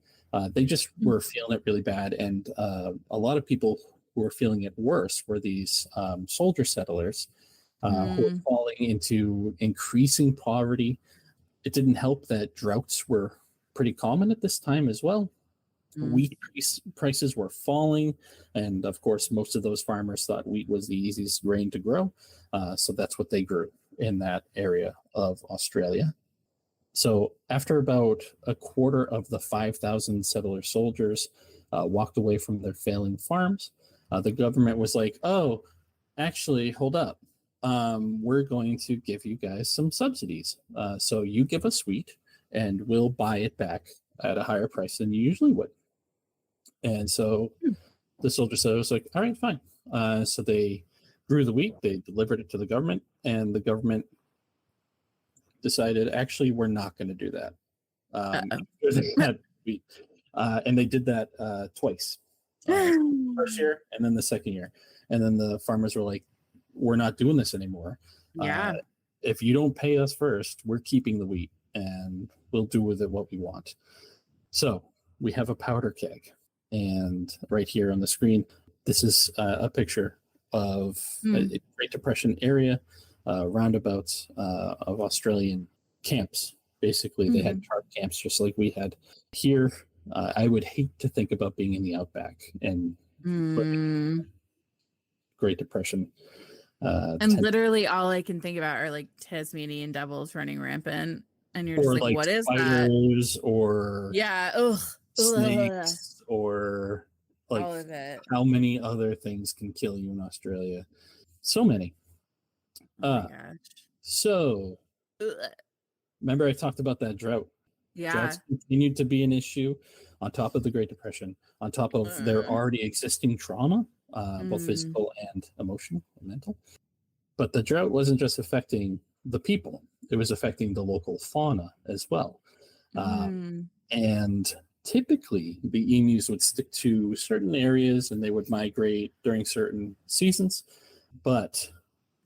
They just were feeling it really bad. And a lot of people who were feeling it worse were these soldier settlers who were falling into increasing poverty. It didn't help that droughts were pretty common at this time as well. Wheat prices were falling, and of course most of those farmers thought wheat was the easiest grain to grow, so that's what they grew in that area of Australia. So after about a quarter of the 5,000 settler soldiers walked away from their failing farms, the government was like, oh, actually, hold up. We're going to give you guys some subsidies. So you give us wheat and we'll buy it back at a higher price than you usually would. And so the soldier said, I was like, all right, fine. So they grew the wheat, they delivered it to the government, and the government decided, actually, we're not going to do that. And they did that twice. First year and then the second year. And then the farmers were like, we're not doing this anymore. If you don't pay us first, we're keeping the wheat and we'll do with it what we want. So we have a powder keg. And right here on the screen, this is a picture of a Great Depression area, roundabouts of Australian camps. Basically, they had tarp camps just like we had here. I would hate to think about being in the outback and Great Depression. And literally all I can think about are like Tasmanian devils running rampant. And you're just like, what is spiders, that? Or snakes, or like all of it. How many other things can kill you in Australia? So many. Oh my gosh. So remember I talked about that drought. Droughts continued to be an issue on top of the Great Depression, on top of their already existing trauma, both physical and emotional and mental. But the drought wasn't just affecting the people, it was affecting the local fauna as well. And typically the emus would stick to certain areas and they would migrate during certain seasons. But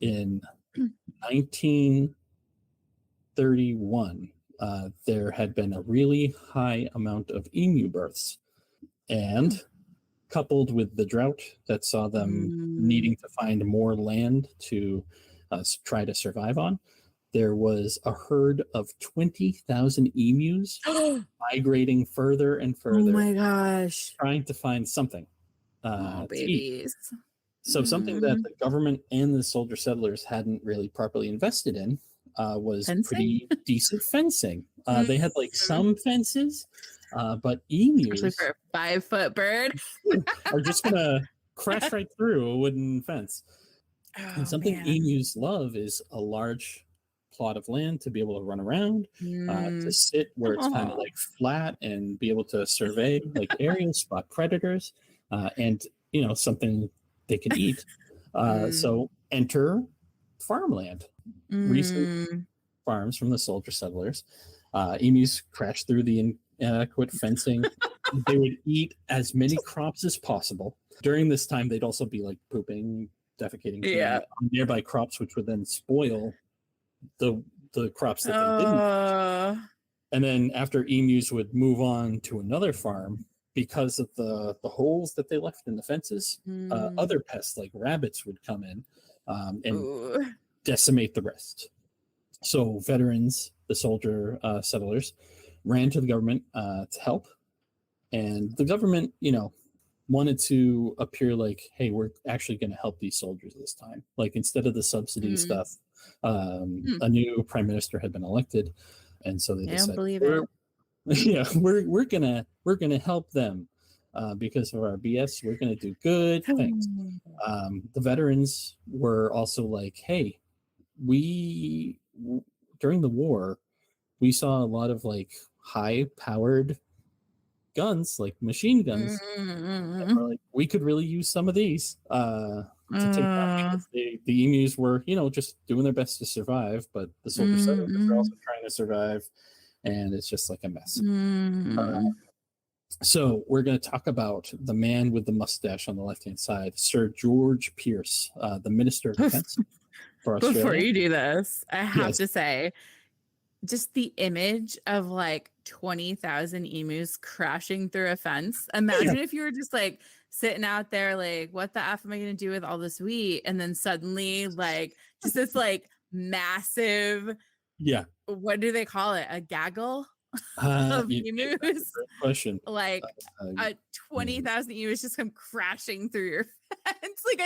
in 1931, there had been a really high amount of emu births, and coupled with the drought that saw them needing to find more land to try to survive on, there was a herd of 20,000 emus migrating further and further. Oh my gosh. Trying to find something. Babies. So something that the government and the soldier settlers hadn't really properly invested in was pretty decent fencing. They had like some fences, but emus, especially for a 5-foot bird, are just gonna crash right through a wooden fence. And something emus love is a large plot of land to be able to run around, to sit where it's kind of like flat and be able to survey like areas, spot predators, and something they can eat. So enter farmland. Recent farms from the soldier settlers. Emus crashed through the inadequate fencing. They would eat as many crops as possible. During this time, they'd also be like pooping, defecating on nearby crops, which would then spoil the crops that they didn't. And then after emus would move on to another farm, because of the holes that they left in the fences, other pests like rabbits would come in and decimate the rest. So veterans, the soldier settlers, ran to the government to help. And the government, wanted to appear like, hey, we're actually going to help these soldiers this time. Like instead of the subsidy stuff, a new prime minister had been elected, and so they decided, we're gonna help them because of our BS. We're gonna do good things. The veterans were also like, hey, we during the war, we saw a lot of like high-powered guns, like machine guns. And we're like, we could really use some of these to take down, because the emus were, just doing their best to survive, but the soldier settlers are also trying to survive, and it's just like a mess. So we're going to talk about the man with the mustache on the left-hand side, Sir George Pierce, the Minister of Defense for Australia. Before you do this, I have to say, just the image of like 20,000 emus crashing through a fence. Imagine if you were just like sitting out there, like, what the F am I going to do with all this wheat? And then suddenly, like, just this like massive, what do they call it? A gaggle of emus? Great question. Like 20,000 emus just come crashing through your fence. Like,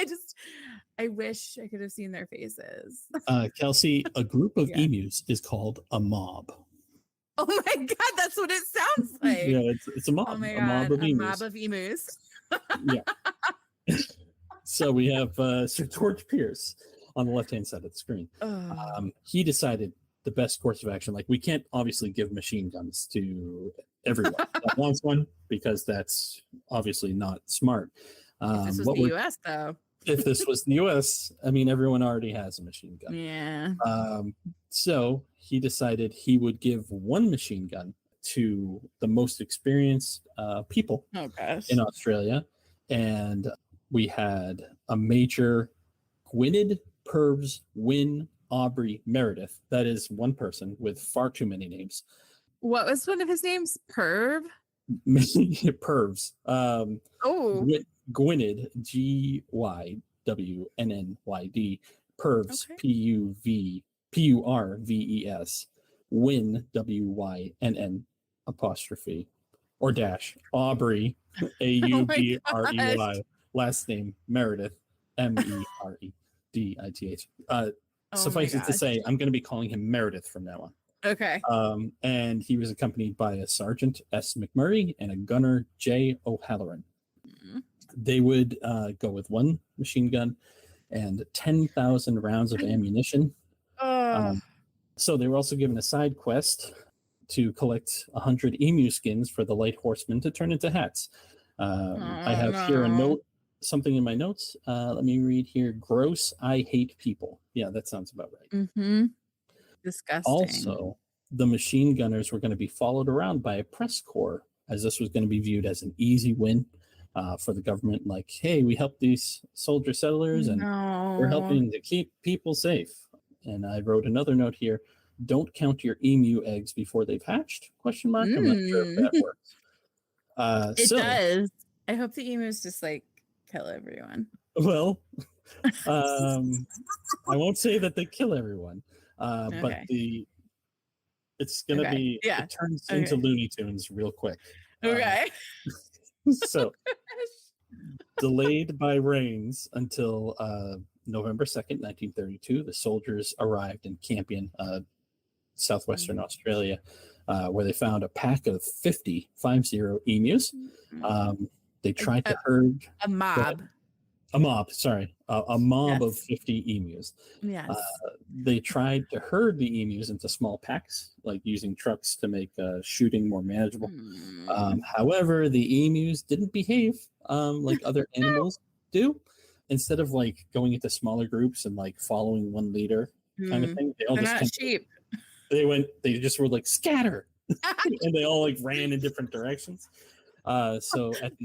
I wish I could have seen their faces. Kelsey, a group of emus is called a mob. Oh my God, that's what it sounds like. Yeah, it's a mob. Oh my God, a mob of emus. Mob of emus. So we have Sir George Pierce on the left-hand side of the screen. He decided the best course of action. Like, we can't obviously give machine guns to everyone that wants one, because that's obviously not smart. If this was the US, though. If this was the US, I mean, everyone already has a machine gun. Yeah. So he decided he would give one machine gun to the most experienced people in Australia. And we had a Major Gwynedd Purves Wynne Aubrey Meredith. That is one person with far too many names. What was one of his names? Purves. Gwynedd, Gywnnydd, Purves, Purves, Wynne, Wynn apostrophe or dash, Aubrey, Aubrey, last name Meredith, Meredith. Suffice it to say, I'm going to be calling him Meredith from now on. Okay. And he was accompanied by a Sergeant S. McMurray and a Gunner J. O'Halloran. They would go with one machine gun and 10,000 rounds of ammunition. So they were also given a side quest to collect 100 emu skins for the light horsemen to turn into hats. I have here a note, something in my notes. Let me read here. Gross, I hate people. Yeah, that sounds about right. Disgusting. Also, the machine gunners were going to be followed around by a press corps, as this was going to be viewed as an easy win for the government. Like, hey, we helped these soldier settlers, and we're helping to keep people safe. And I wrote another note here: don't count your emu eggs before they've hatched? Question mark. I'm not sure if that works. It does. I hope the emus just like kill everyone. Well, I won't say that they kill everyone, but it's gonna be it turns into Looney Tunes real quick. So delayed by rains until November 2nd, 1932, the soldiers arrived in Campion, southwestern Australia, where they found a pack of 50 emus. They tried to herd a mob. A mob of 50 emus. Yes. They tried to herd the emus into small packs, like using trucks to make shooting more manageable. However, the emus didn't behave like other animals do. Instead of like going into smaller groups and like following one leader kind of thing, they all sheep. They just were like scatter, and they all like ran in different directions. So at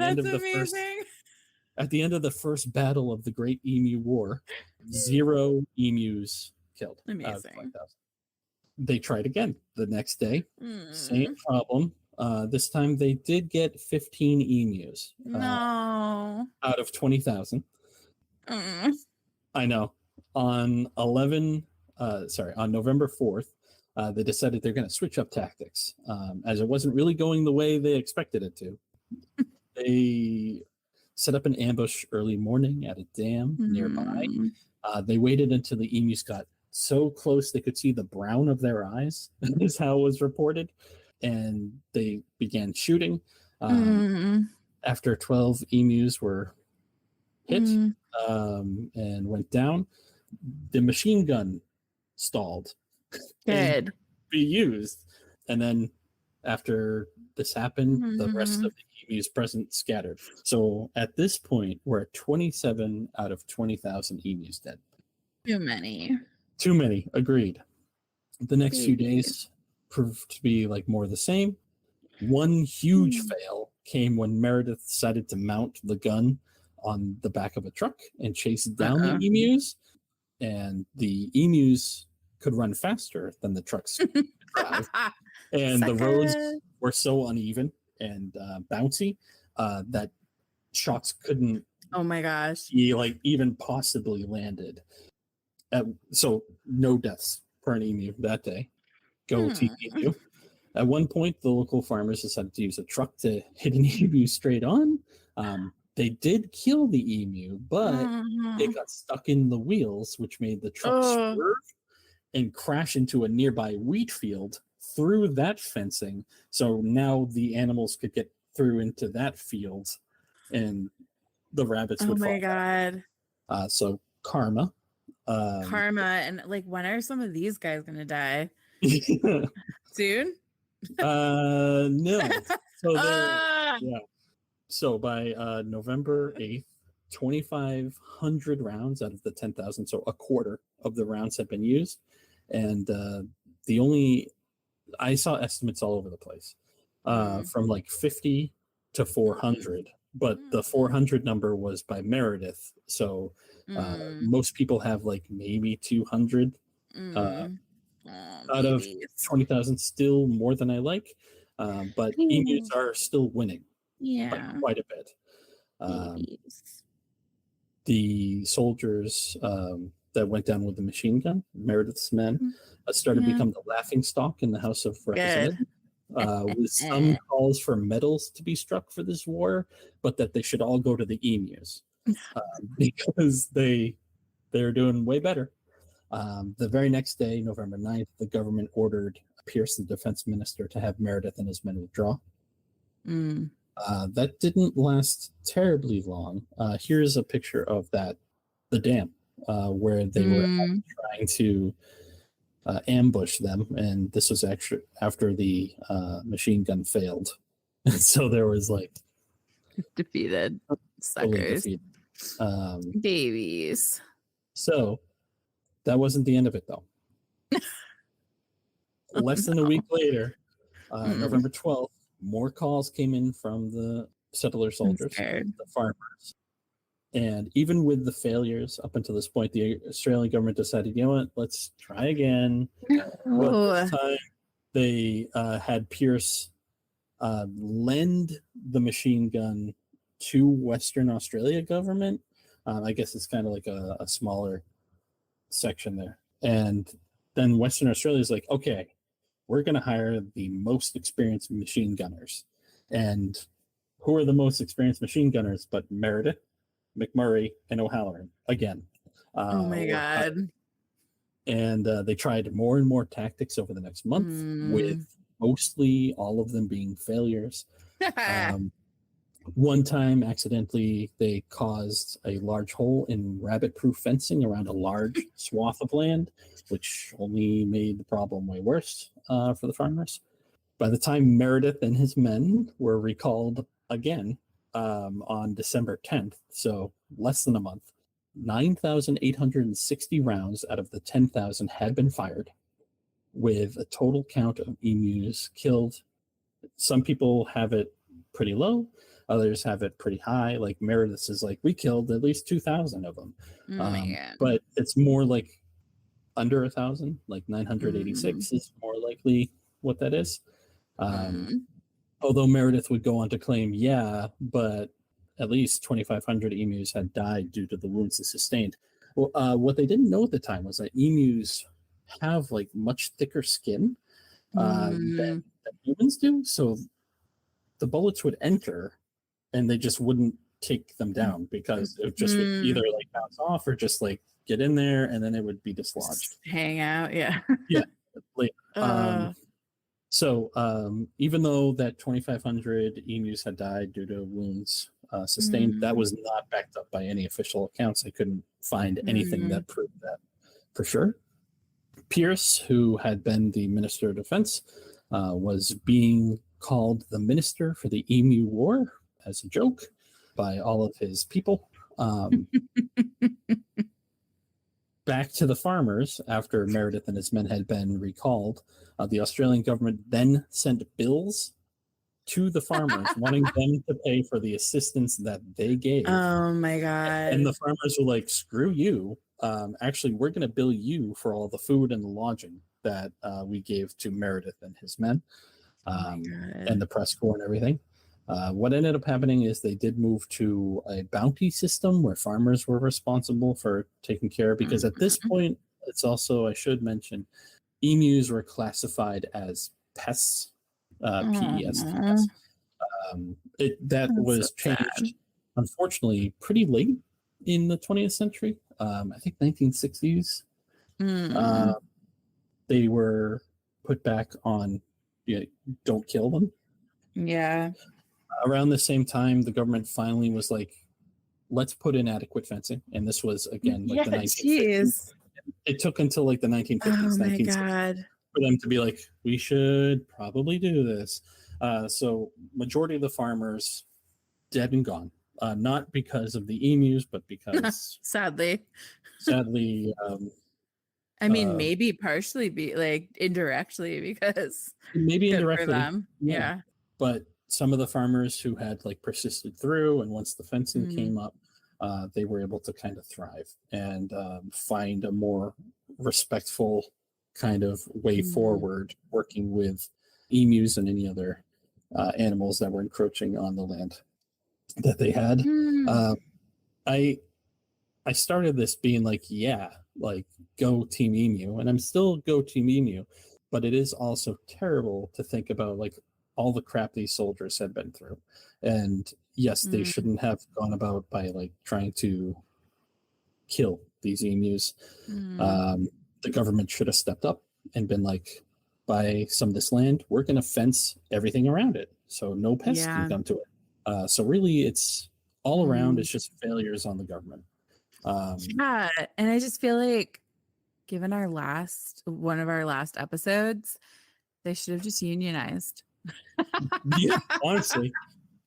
the end of the first battle of the Great Emu War, 0 emus killed. Amazing. They tried again the next day. Same problem. This time they did get 15 emus. Out of 20,000. I know. On November 4th, they decided they're going to switch up tactics, as it wasn't really going the way they expected it to. set up an ambush early morning at a dam nearby. They waited until the emus got so close they could see the brown of their eyes, is how it was reported. And they began shooting. After 12 emus were hit and went down, the machine gun stalled. Good. Be used. And then after this happened, the rest of the emus present scattered. So at this point, we're at 27 out of 20,000 emus dead. Too many. Too many, agreed. The next few days proved to be like more of the same. One huge fail came when Meredith decided to mount the gun on the back of a truck and chase down the emus. And the emus could run faster than the trucks could drive. And the roads were so uneven and bouncy that shots couldn't oh my gosh be like even possibly landed. So no deaths per an emu that day. Go TPU. At one point, the local farmers decided to use a truck to hit an emu straight on. They did kill the emu, but it got stuck in the wheels, which made the truck swerve and crash into a nearby wheat field through that fencing. So now the animals could get through into that field and the rabbits would fall. Oh my God. So karma. Karma. And like, when are some of these guys going to die? Soon? No. So yeah. So by November 8th, 2,500 rounds out of the 10,000, so a quarter of the rounds have been used. And the only, I saw estimates all over the place, from like 50 to 400, but the 400 number was by Meredith. So most people have like maybe 200 out of 20,000, still more than I like. But emus are still winning by quite a bit. The soldiers that went down with the machine gun, Meredith's men, started to become the laughing stock in the House of Representatives. With some calls for medals to be struck for this war, but that they should all go to the emus because they're doing way better. The very next day, November 9th, the government ordered Pierce, the defense minister, to have Meredith and his men withdraw. That didn't last terribly long. Here's a picture of the dam, where they were trying to ambush them, and this was actually after the machine gun failed. So there was like defeated suckers, babies. So that wasn't the end of it, though. Less than a week later, November 12th, more calls came in from the settler soldiers, the farmers. And even with the failures up until this point, the Australian government decided, you know what, let's try again. But this time, they had Pierce lend the machine gun to Western Australia government. I guess it's kind of like a smaller section there. And then Western Australia is like, okay, we're going to hire the most experienced machine gunners. And who are the most experienced machine gunners but Meredith, McMurray, and O'Halloran again? Oh my God. And they tried more and more tactics over the next month, with mostly all of them being failures. One time, accidentally, they caused a large hole in rabbit-proof fencing around a large swath of land, which only made the problem way worse for the farmers. By the time Meredith and his men were recalled again on December 10th, so less than a month, 9,860 rounds out of the 10,000 had been fired, with a total count of emus killed. Some people have it pretty low. Others have it pretty high. Like Meredith is like, we killed at least 2,000 of them. But it's more like under 1,000, like 986 is more likely what that is. Although Meredith would go on to claim, but at least 2,500 emus had died due to the wounds they sustained. Well, what they didn't know at the time was that emus have like much thicker skin than humans do. So the bullets would enter and they just wouldn't take them down because it would just would either like bounce off or just like get in there and then it would be dislodged. Just hang out, yeah. Yeah. So even though that 2,500 emus had died due to wounds sustained, that was not backed up by any official accounts. I couldn't find anything that proved that for sure. Pierce, who had been the Minister of Defense, was being called the Minister for the Emu War as a joke by all of his people. Back to the farmers, after Meredith and his men had been recalled, the Australian government then sent bills to the farmers wanting them to pay for the assistance that they gave. Oh my God. And the farmers were like, screw you. Actually, we're going to bill you for all the food and the lodging that we gave to Meredith and his men and the press corps and everything. What ended up happening is they did move to a bounty system where farmers were responsible for taking care, because at this point, it's also, I should mention, emus were classified as pests, PEST. That was changed, unfortunately, pretty late in the 20th century. I think 1960s. They were put back on, don't kill them. Yeah. Around the same time, the government finally was like, let's put in adequate fencing. And this was, again, like the 1950s. It took until like the 1950s, oh my 1960s God. for them to be like, we should probably do this. So majority of the farmers dead and gone. Not because of the emus, but because sadly, I mean, maybe partially indirectly because maybe indirectly for them. Yeah. But some of the farmers who had like persisted through, and once the fencing came up, they were able to kind of thrive and find a more respectful kind of way forward, working with emus and any other animals that were encroaching on the land that they had. I started this being like, go Team Emu, and I'm still go Team Emu, but it is also terrible to think about like all the crap these soldiers had been through. And yes, they shouldn't have gone about by like trying to kill these emus. The government should have stepped up and been like, buy some of this land, we're going to fence everything around it so no pests can come to it. So really it's all around, it's just failures on the government. And I just feel like, given one of our last episodes, they should have just unionized. Yeah, honestly,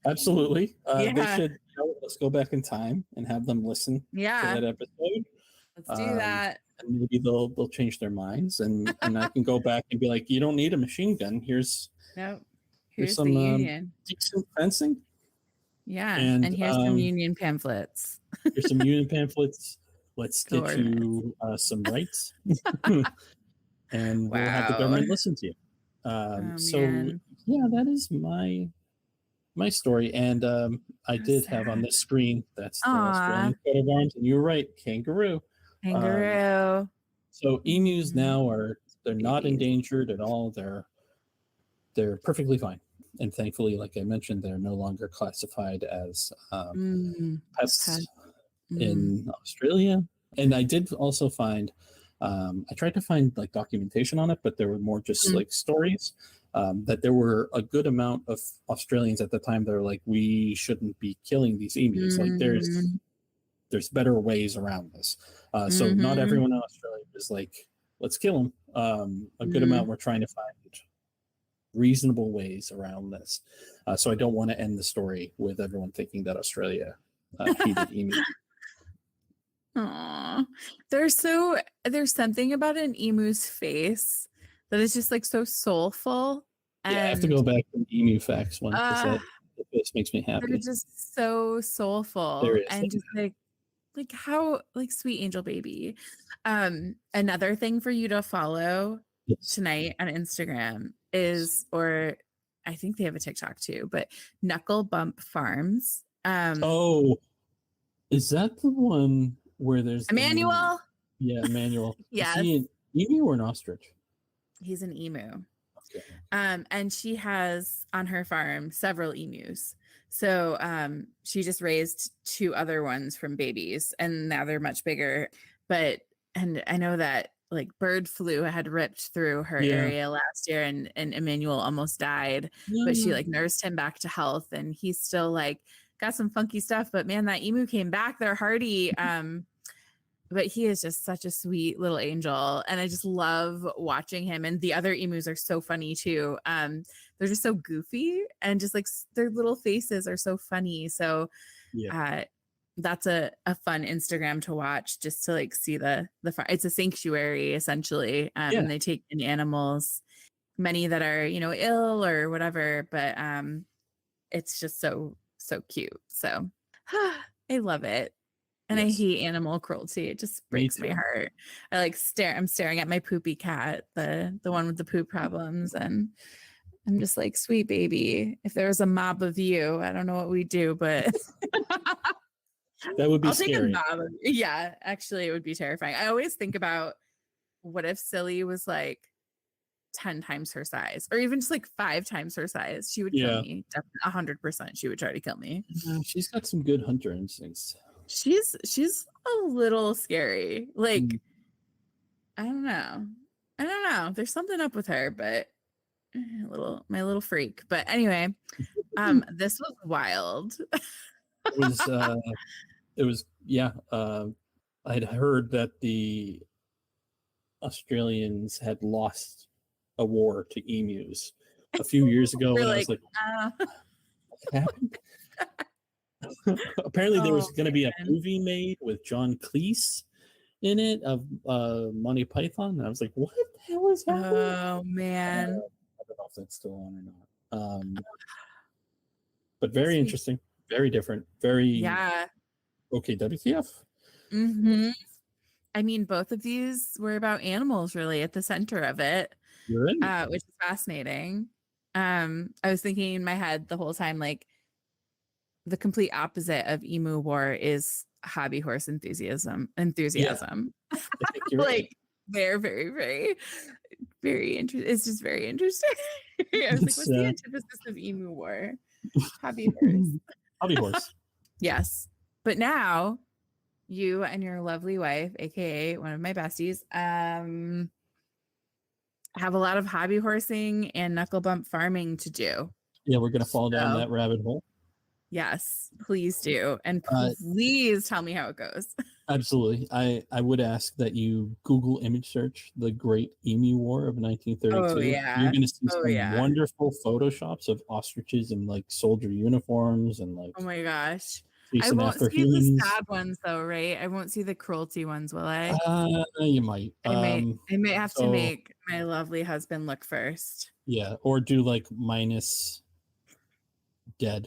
absolutely. They should. Let's go back in time and have them listen to that episode. Let's do that. And maybe they'll change their minds, and I can go back and be like, you don't need a machine gun. Here's some the union decent fencing. Yeah, and here's some union pamphlets. Here's some union pamphlets. Let's get you some rights, and we'll have the government listen to you. That is my story, and I did have on this screen, that's the Australian coat of arms, and you're right, kangaroo. So emus now they're not endangered at all. They're perfectly fine, and thankfully, like I mentioned, they're no longer classified as pests in Australia. And I did also find, I tried to find like documentation on it, but there were more just like stories. That there were a good amount of Australians at the time that were like, we shouldn't be killing these emus. Like there's better ways around this. So not everyone in Australia is like, let's kill them. A good amount were trying to find reasonable ways around this. So I don't want to end the story with everyone thinking that Australia hated emus. Aww. There's something about an emu's face that is just like so soulful. Yeah, I have to go back to the emu facts one because the face makes me happy. They're just so soulful and just like how like sweet angel baby. Another thing for you to follow tonight on Instagram is, or I think they have a TikTok too, but Knuckle Bump Farms. Is that the one where there's Emmanuel? Emmanuel. Yeah. Is he an emu or an ostrich? He's an emu. Okay. And she has on her farm several emus. So she just raised 2 other ones from babies, and now they're much bigger. And I know that like bird flu had ripped through her area last year, and Emmanuel almost died, but she like nursed him back to health, and he's still like got some funky stuff. But man, that emu came back. They're hardy. But he is just such a sweet little angel, and I just love watching him. And the other emus are so funny too. They're just so goofy, and just like their little faces are so funny. So that's a fun Instagram to watch, just to like see it's a sanctuary essentially. And they take in animals, many that are, you know, ill or whatever, but it's just so cute. So I love it. And I hate animal cruelty. It just breaks my heart. I like I'm staring at my Poopy cat, the one with the poop problems, and I'm just like, sweet baby. If there was a mob of you, I don't know what we'd do, but that would be I'll scary. take a mob of, yeah, actually, it would be terrifying. I always think about, what if Silly was like 10 times her size, or even just like 5 times her size? She would kill me. Definitely 100%. She would try to kill me. She's got some good hunter instincts. She's a little scary. Like, I don't know. There's something up with her, but my little freak. But anyway, this was wild. It was I'd heard that the Australians had lost a war to emus a few years ago, and I was like, what happened? Apparently there was going to be a movie made with John Cleese in it of Monty Python, and I was like, what the hell is happening? Oh man, I don't know if that's still on or not. But very interesting, very different, very okay. WTF? I mean, both of these were about animals, really, at the center of it, which is fascinating. I was thinking in my head the whole time, like, the complete opposite of emu war is hobby horse enthusiasm. Yeah. Like, they're very, very, very interesting. It's just very interesting. I was like, what's the antithesis of emu war? Hobby horse. Hobby horse. Yes. But now you and your lovely wife, aka one of my besties, have a lot of hobby horsing and knuckle bump farming to do. Yeah, we're gonna fall down that rabbit hole. Yes, please do. And please tell me how it goes. Absolutely. I would ask that you Google image search the Great Emu War of 1932. Oh, yeah. You're going to see some wonderful photoshops of ostriches in like soldier uniforms and like. Oh my gosh. I won't see the sad ones though, right? I won't see the cruelty ones, will I? You might. I might have to make my lovely husband look first. Yeah, or do like minus dead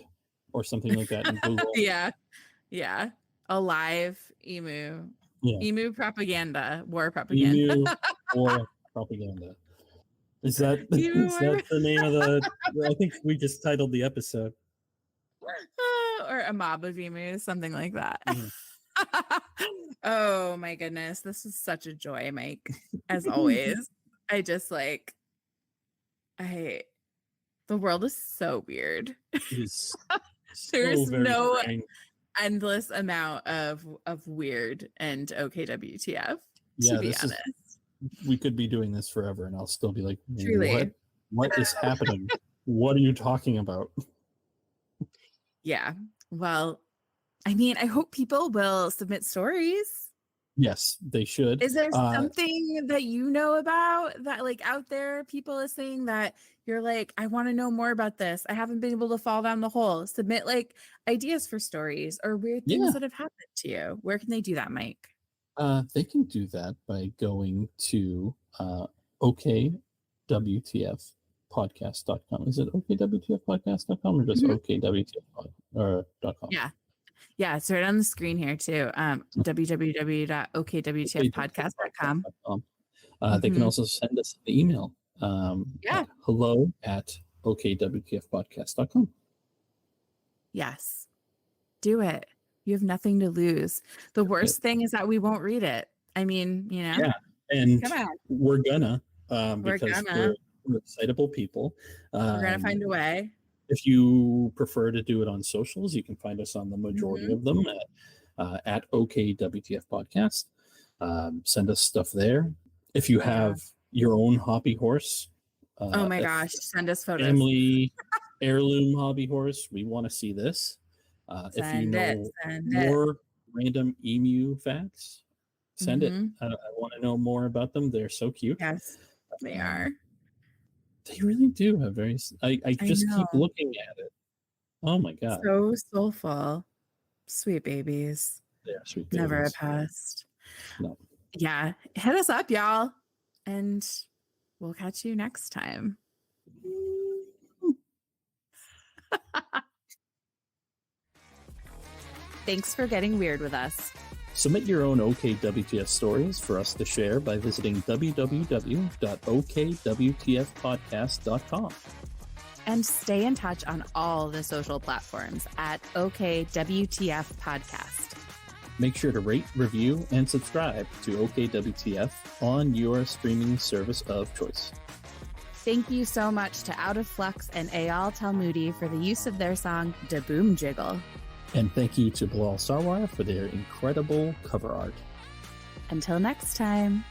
or something like that in Google. Yeah. Alive emu. Yeah. Emu propaganda. War propaganda. Emu war propaganda. Is that the name of the I think we just titled the episode. Or a mob of emus, something like that. Oh my goodness. This is such a joy, Mike. As always. I just like the world is so weird. It is There's no endless amount of weird and WTF, to be honest. We could be doing this forever and I'll still be like, truly, what is happening? What are you talking about? Yeah. Well, I mean, I hope people will submit stories. Yes, they should. Is there something that you know about that, like, out there, people listening, that you're like, I want to know more about this. I haven't been able to fall down the hole. Submit like ideas for stories or weird things that have happened to you. Where can they do that, Mike? They can do that by going to okwtfpodcast.com. Is it okwtfpodcast.com or just okwtf.com? Yeah, it's right on the screen here too. www.okwtfpodcast.com. They can also send us an email. hello@okwtfpodcast.com. Yes, do it. You have nothing to lose. The worst thing is that we won't read it. I mean, you know. Yeah, and we're gonna because we're excitable people. We're gonna find a way. If you prefer to do it on socials, you can find us on the majority of them at OKWTF Podcast. Send us stuff there. If you have your own hobby horse, oh my gosh, send us photos. Family heirloom hobby horse, we want to see this. If you know more random emu facts, send it. I want to know more about them. They're so cute. Yes, they are. They really do have very. I just keep looking at it. Oh my god! So soulful, sweet babies. They are sweet babies. Never a pest. No. Yeah, hit us up, y'all, and we'll catch you next time. Thanks for getting weird with us. Submit your own OKWTF stories for us to share by visiting www.okwtfpodcast.com. And stay in touch on all the social platforms at OKWTF Podcast. Make sure to rate, review, and subscribe to OKWTF on your streaming service of choice. Thank you so much to Out of Flux and Eyal Talmudi for the use of their song Da Boom Jiggle. And thank you to Bilal Sarwar for their incredible cover art. Until next time.